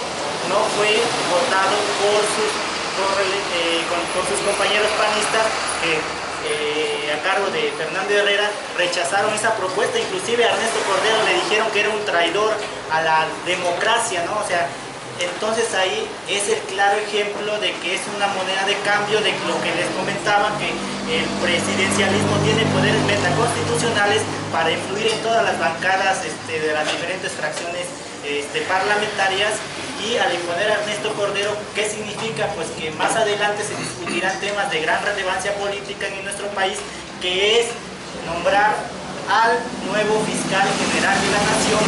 [SPEAKER 5] no fue votado por sus compañeros panistas que a cargo de Fernando Herrera rechazaron esa propuesta. Inclusive a Ernesto Cordero le dijeron que era un traidor a la democracia, ¿no? O sea, entonces ahí es el claro ejemplo de que es una moneda de cambio de lo que les comentaba, que el presidencialismo tiene poderes metaconstitucionales para influir en todas las bancadas de las diferentes fracciones parlamentarias. Y al imponer a Ernesto Cordero, ¿qué significa? Pues que más adelante se discutirán temas de gran relevancia política en nuestro país, que es nombrar al nuevo fiscal general de la nación,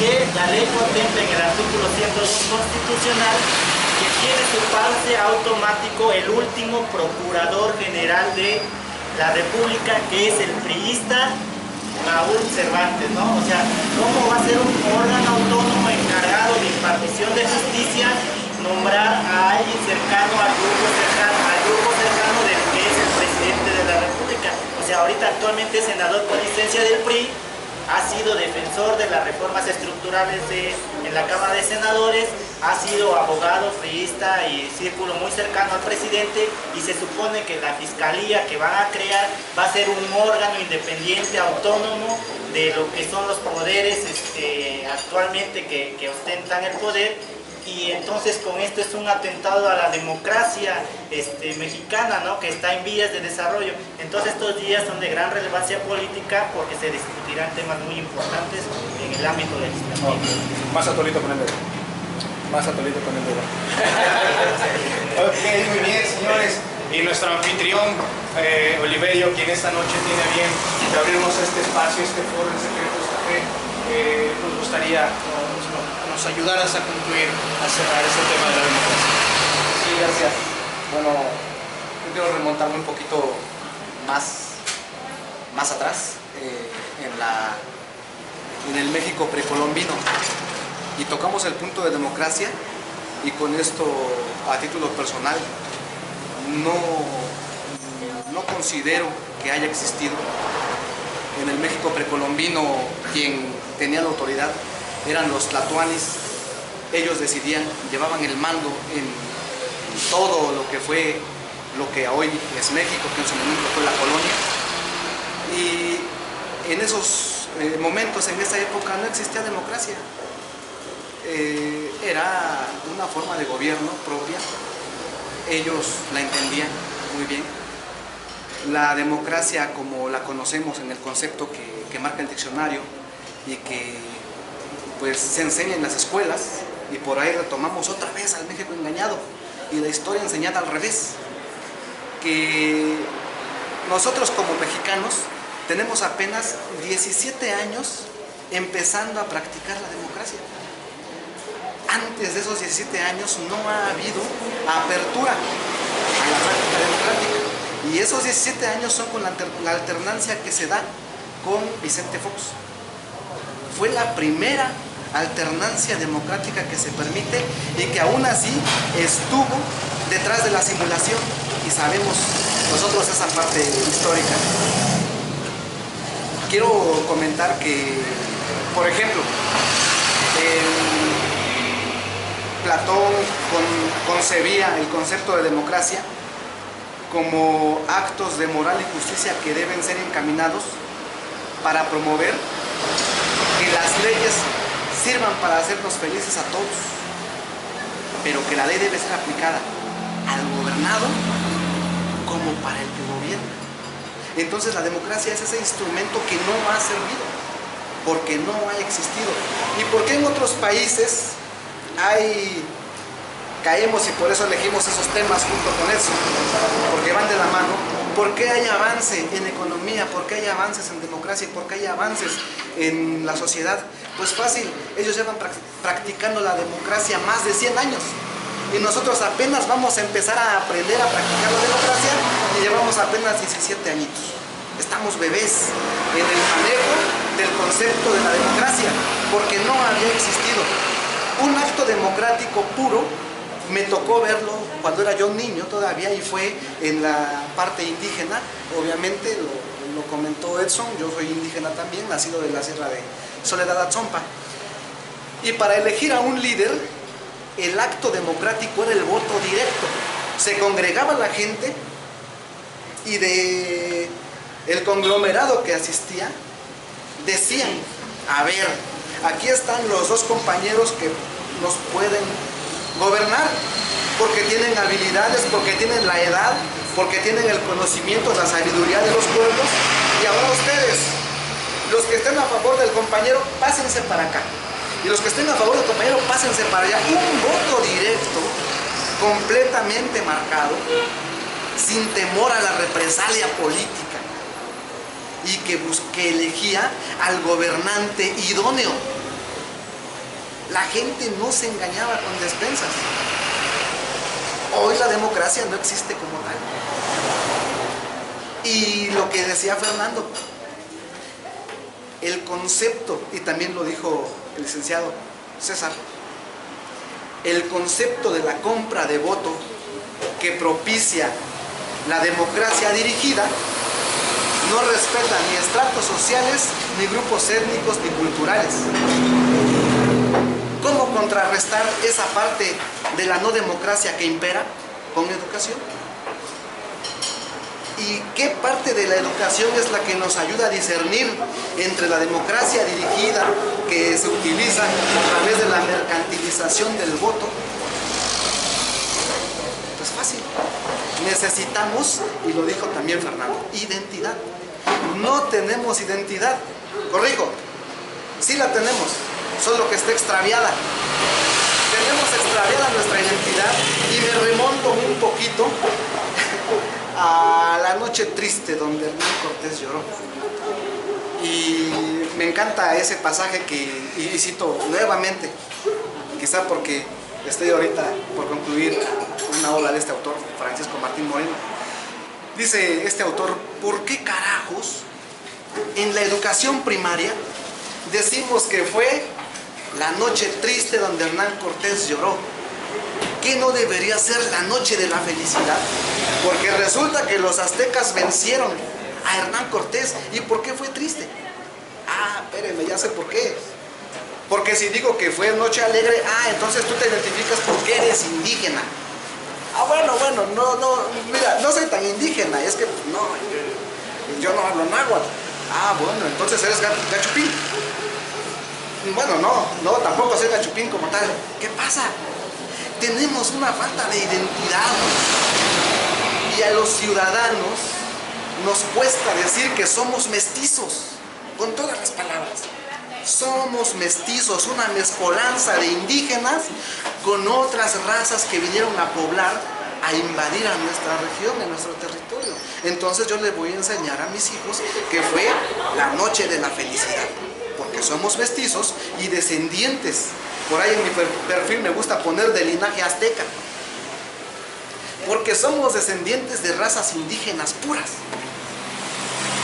[SPEAKER 5] que la ley contempla en el artículo 102 constitucional, que tiene su pase automático el último procurador general de la República, que es el priista Raúl Cervantes, ¿no? O sea, ¿cómo va a ser un órgano autónomo encargado de impartición de justicia nombrar a alguien cercano al grupo cercano del que es el presidente de la República? O sea, ahorita actualmente es senador por licencia del PRI, ha sido defensor de las reformas estructurales en la Cámara de Senadores, ha sido abogado, priista y círculo muy cercano al presidente, y se supone que la fiscalía que van a crear va a ser un órgano independiente, autónomo de lo que son los poderes actualmente que ostentan el poder. Y entonces con esto es un atentado a la democracia mexicana, ¿no? Que está en vías de desarrollo. Entonces estos días son de gran relevancia política porque se discutirán temas muy importantes en el ámbito legislativo.
[SPEAKER 1] Más atolito con el dedo. Más atolito con el dedo. Ok, muy bien, señores. Y nuestro anfitrión, Oliverio, quien esta noche tiene bien de abrirnos este espacio, este foro en Secretos Café, nos gustaría nos ayudaras a concluir, a cerrar este tema de la democracia.
[SPEAKER 2] Sí, gracias. Bueno, yo quiero remontarme un poquito más atrás, en el México precolombino, y tocamos el punto de democracia, y con esto, a título personal, no considero que haya existido. En el México precolombino, quien tenía la autoridad eran los tlatoanis. Ellos decidían, llevaban el mando en todo lo que fue, lo que hoy es México, que en su momento fue la colonia. Y en esos momentos, en esa época, no existía democracia. Era una forma de gobierno propia. Ellos la entendían muy bien. La democracia, como la conocemos en el concepto que marca el diccionario y que pues se enseña en las escuelas, y por ahí retomamos otra vez al México engañado y la historia enseñada al revés, que nosotros como mexicanos tenemos apenas 17 años empezando a practicar la democracia. Antes de esos 17 años no ha habido apertura a la práctica democrática, y esos 17 años son con la alternancia que se da con Vicente Fox. Fue la primera alternancia democrática que se permite, y que aún así estuvo detrás de la simulación, y sabemos nosotros esa parte histórica. Quiero comentar que, por ejemplo, Platón concebía el concepto de democracia como actos de moral y justicia que deben ser encaminados para promover que las leyes sirvan para hacernos felices a todos, pero que la ley debe ser aplicada al gobernado como para el que gobierna. Entonces la democracia es ese instrumento que no ha servido, porque no ha existido. ¿Y por qué en otros países caemos y por eso elegimos esos temas junto con eso? Porque van de la mano. ¿Por qué hay avance en economía? ¿Por qué hay avances en democracia? ¿Por qué hay avances en la sociedad? Pues fácil, ellos llevan practicando la democracia más de 100 años. Y nosotros apenas vamos a empezar a aprender a practicar la democracia y llevamos apenas 17 añitos. Estamos bebés en el manejo del concepto de la democracia, porque no había existido. Un acto democrático puro me tocó verlo cuando era yo niño todavía, y fue en la parte indígena. Obviamente lo comentó Edson, yo soy indígena también, nacido de la Sierra de Soledad Atzompa. Y para elegir a un líder, el acto democrático era el voto directo. Se congregaba la gente y de el conglomerado que asistía decían: a ver, aquí están los dos compañeros que nos pueden gobernar, porque tienen habilidades, porque tienen la edad, porque tienen el conocimiento, la sabiduría de los pueblos. Y ahora ustedes, los que estén a favor del compañero, pásense para acá, y los que estén a favor del compañero, pásense para allá. Un voto directo, completamente marcado, sin temor a la represalia política, y que elegía al gobernante idóneo. La gente no se engañaba con despensas. Hoy la democracia no existe como tal. Y lo que decía Fernando, el concepto, y también lo dijo el licenciado César, el concepto de la compra de voto que propicia la democracia dirigida no respeta ni estratos sociales, ni grupos étnicos, ni culturales. ¿Cómo contrarrestar esa parte de la no democracia que impera? Con educación. ¿Y qué parte de la educación es la que nos ayuda a discernir entre la democracia dirigida que se utiliza a través de la mercantilización del voto? Pues fácil. Necesitamos, y lo dijo también Fernando, identidad. No tenemos identidad. Corrijo, sí la tenemos, solo que está extraviada. Tenemos extraviada nuestra identidad, y me remonto un poquito a la noche triste donde Hernán Cortés lloró. Y me encanta ese pasaje y cito nuevamente, quizá porque estoy ahorita por concluir una obra de este autor, Francisco Martín Moreno. Dice este autor: ¿por qué carajos en la educación primaria decimos que fue la noche triste donde Hernán Cortés lloró? ¿Qué no debería ser la noche de la felicidad? Porque resulta que los aztecas vencieron a Hernán Cortés. ¿Y por qué fue triste? Ah, espérenme, ya sé por qué. Porque si digo que fue noche alegre, entonces tú te identificas porque eres indígena. Bueno, no, mira, no soy tan indígena, es que no, yo no hablo náhuatl. Bueno, entonces eres gachupín. Bueno, no, tampoco soy gachupín como tal. ¿Qué pasa? Tenemos una falta de identidad, y a los ciudadanos nos cuesta decir que somos mestizos, con todas las palabras. Somos mestizos, una mezcolanza de indígenas con otras razas que vinieron a poblar, a invadir a nuestra región, a nuestro territorio. Entonces yo les voy a enseñar a mis hijos que fue la noche de la felicidad, porque somos mestizos y descendientes. Por ahí en mi perfil me gusta poner de linaje azteca, porque somos descendientes de razas indígenas puras,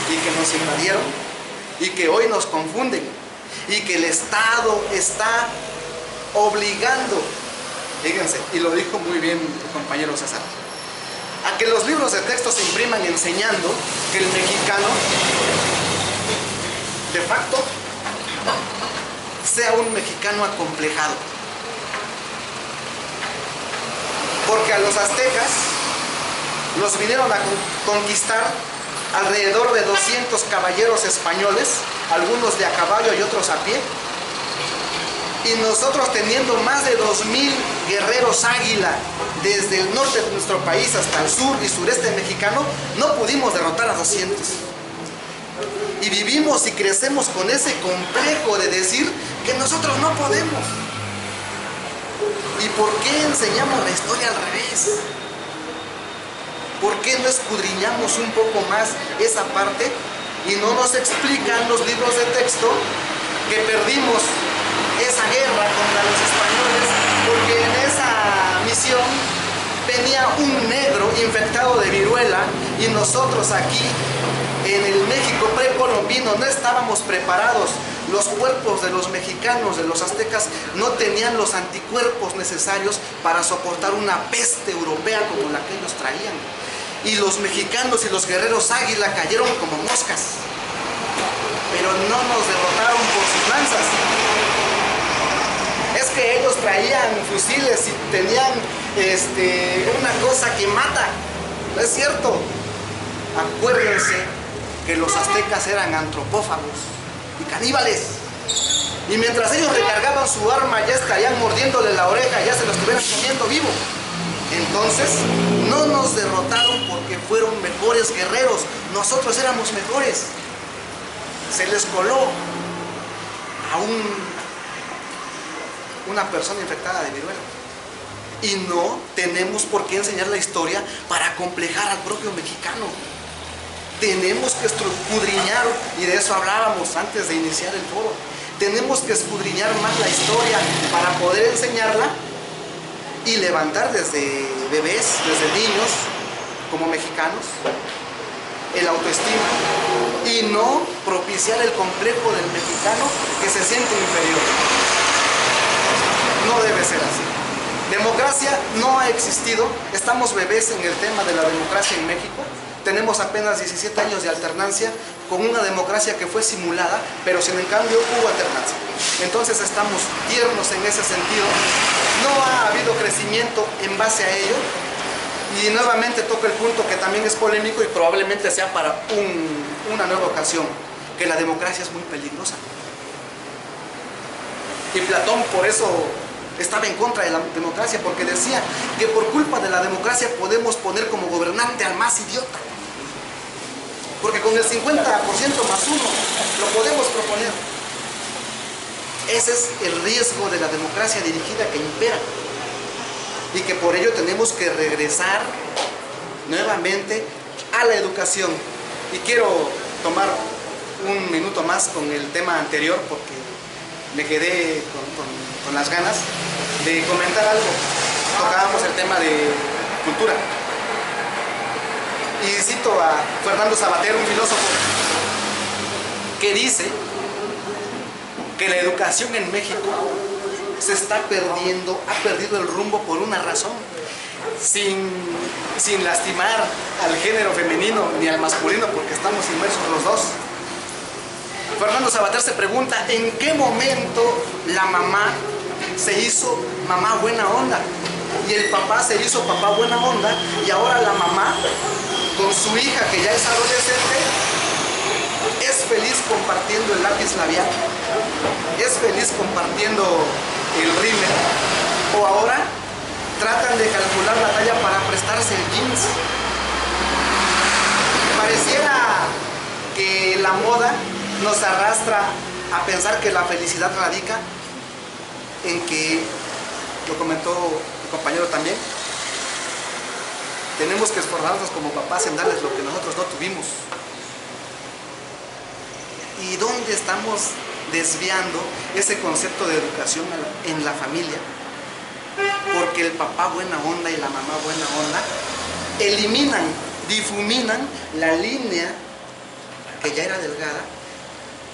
[SPEAKER 2] y que nos invadieron, y que hoy nos confunden, y que el Estado está obligando, fíjense, y lo dijo muy bien el compañero César, a que los libros de texto se impriman enseñando que el mexicano de facto sea un mexicano acomplejado. porque a los aztecas los vinieron a conquistar alrededor de 200 caballeros españoles, algunos de a caballo y otros a pie, y nosotros teniendo más de 2000 guerreros águila desde el norte de nuestro país hasta el sur y sureste mexicano, no pudimos derrotar a 200. Y vivimos y crecemos con ese complejo de decir que nosotros no podemos. ¿Y por qué enseñamos la historia al revés? ¿Por qué no escudriñamos un poco más esa parte y no nos explican los libros de texto que perdimos esa guerra contra los españoles porque en esa misión venía un negro infectado de viruela y nosotros aquí en el México precolombino no estábamos preparados? Los cuerpos de los mexicanos, de los aztecas, no tenían los anticuerpos necesarios para soportar una peste europea como la que ellos traían. Y los mexicanos y los guerreros águila cayeron como moscas, pero no nos derrotaron por sus lanzas. Es que ellos traían fusiles y tenían una cosa que mata. No es cierto. Acuérdense que los aztecas eran antropófagos y caníbales. Y mientras ellos recargaban su arma, ya estarían mordiéndole la oreja, ya se lo estuvieran comiendo vivo. Entonces, no nos derrotaron porque fueron mejores guerreros. Nosotros éramos mejores. Se les coló a una persona infectada de viruela. Y no tenemos por qué enseñar la historia para acomplejar al propio mexicano. Tenemos que escudriñar, y de eso hablábamos antes de iniciar el foro. Tenemos que escudriñar más la historia para poder enseñarla y levantar desde bebés, desde niños, como mexicanos, el autoestima y no propiciar el complejo del mexicano que se siente inferior. No debe ser así. Democracia no ha existido. Estamos bebés en el tema de la democracia en México. Tenemos apenas 17 años de alternancia con una democracia que fue simulada, pero sin en cambio hubo alternancia. Entonces estamos tiernos en ese sentido. No ha habido crecimiento en base a ello. Y nuevamente toco el punto que también es polémico y probablemente sea para una nueva ocasión, que la democracia es muy peligrosa. Y Platón por eso estaba en contra de la democracia, porque decía que por culpa de la democracia podemos poner como gobernante al más idiota. Porque con el 50% más uno lo podemos proponer. Ese es el riesgo de la democracia dirigida que impera. Y que por ello tenemos que regresar nuevamente a la educación. Y quiero tomar un minuto más con el tema anterior porque me quedé con las ganas de comentar algo. Tocábamos el tema de cultura. Y cito a Fernando Savater, un filósofo, que dice que la educación en México se está perdiendo, ha perdido el rumbo por una razón, sin lastimar al género femenino ni al masculino, porque estamos inmersos los dos. Fernando Savater se pregunta en qué momento la mamá se hizo mamá buena onda y el papá se hizo papá buena onda, y ahora la mamá con su hija que ya es adolescente es feliz compartiendo el lápiz labial, es feliz compartiendo el rímel, o ahora tratan de calcular la talla para prestarse el jeans. Pareciera que la moda nos arrastra a pensar que la felicidad radica en que, lo comentó el compañero también, tenemos que esforzarnos como papás en darles lo que nosotros no tuvimos. ¿Y dónde estamos desviando ese concepto de educación en la familia? Porque el papá buena onda y la mamá buena onda eliminan, difuminan la línea que ya era delgada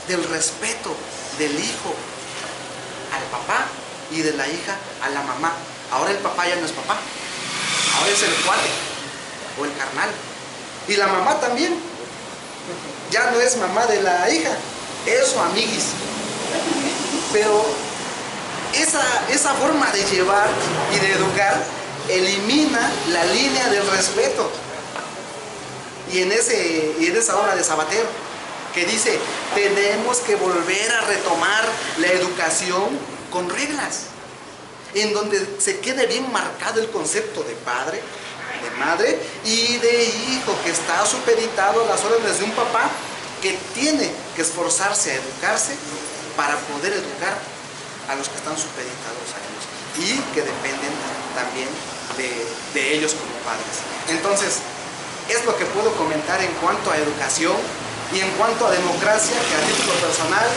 [SPEAKER 2] del respeto del hijo al papá y de la hija a la mamá. Ahora el papá ya no es papá, ahora es el cuate o el carnal. Y la mamá también ya no es mamá de la hija, es su amiguis. Pero esa forma de llevar y de educar elimina la línea del respeto. Y en esa obra de Sabater, que dice, tenemos que volver a retomar la educación con reglas, en donde se quede bien marcado el concepto de padre, de madre y de hijo, que está supeditado a las órdenes de un papá que tiene que esforzarse a educarse para poder educar a los que están supeditados a ellos y que dependen también de ellos como padres. Entonces, es lo que puedo comentar en cuanto a educación y en cuanto a democracia, que a título personal,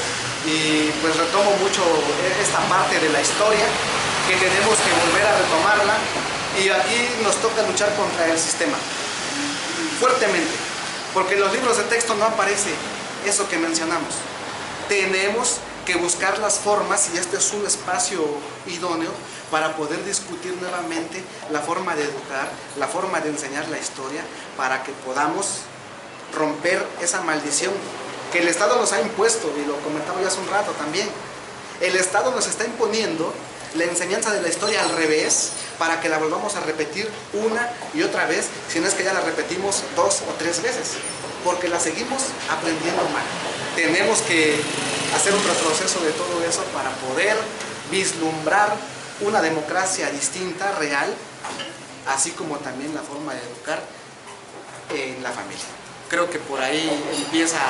[SPEAKER 2] y pues retomo mucho esta parte de la historia, que tenemos que volver a retomarla, y aquí nos toca luchar contra el sistema, fuertemente, porque en los libros de texto no aparece eso que mencionamos. Tenemos que buscar las formas, y este es un espacio idóneo para poder discutir nuevamente la forma de educar, la forma de enseñar la historia, para que podamos romper esa maldición que el Estado nos ha impuesto, y lo comentaba yo hace un rato también. El Estado nos está imponiendo la enseñanza de la historia al revés, para que la volvamos a repetir una y otra vez, si no es que ya la repetimos 2 o 3 veces, porque la seguimos aprendiendo mal. Tenemos que hacer un retroceso de todo eso para poder vislumbrar una democracia distinta, real, así como también la forma de educar en la familia. Creo que por ahí empieza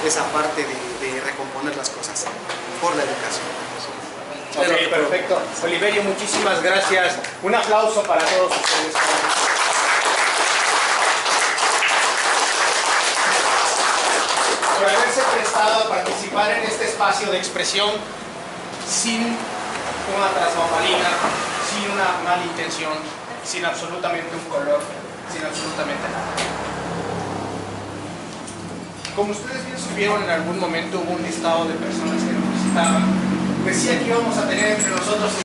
[SPEAKER 2] esa parte de recomponer las cosas por la educación.
[SPEAKER 1] Ok, perfecto. Oliverio, muchísimas gracias. Un aplauso para todos ustedes. Por haberse prestado a participar en este espacio de expresión sin una tras bambalina, sin una mala intención, sin absolutamente un color, sin absolutamente nada. Como ustedes bien supieron, en algún momento hubo un listado de personas que nos visitaban. Decía que íbamos a tener entre nosotros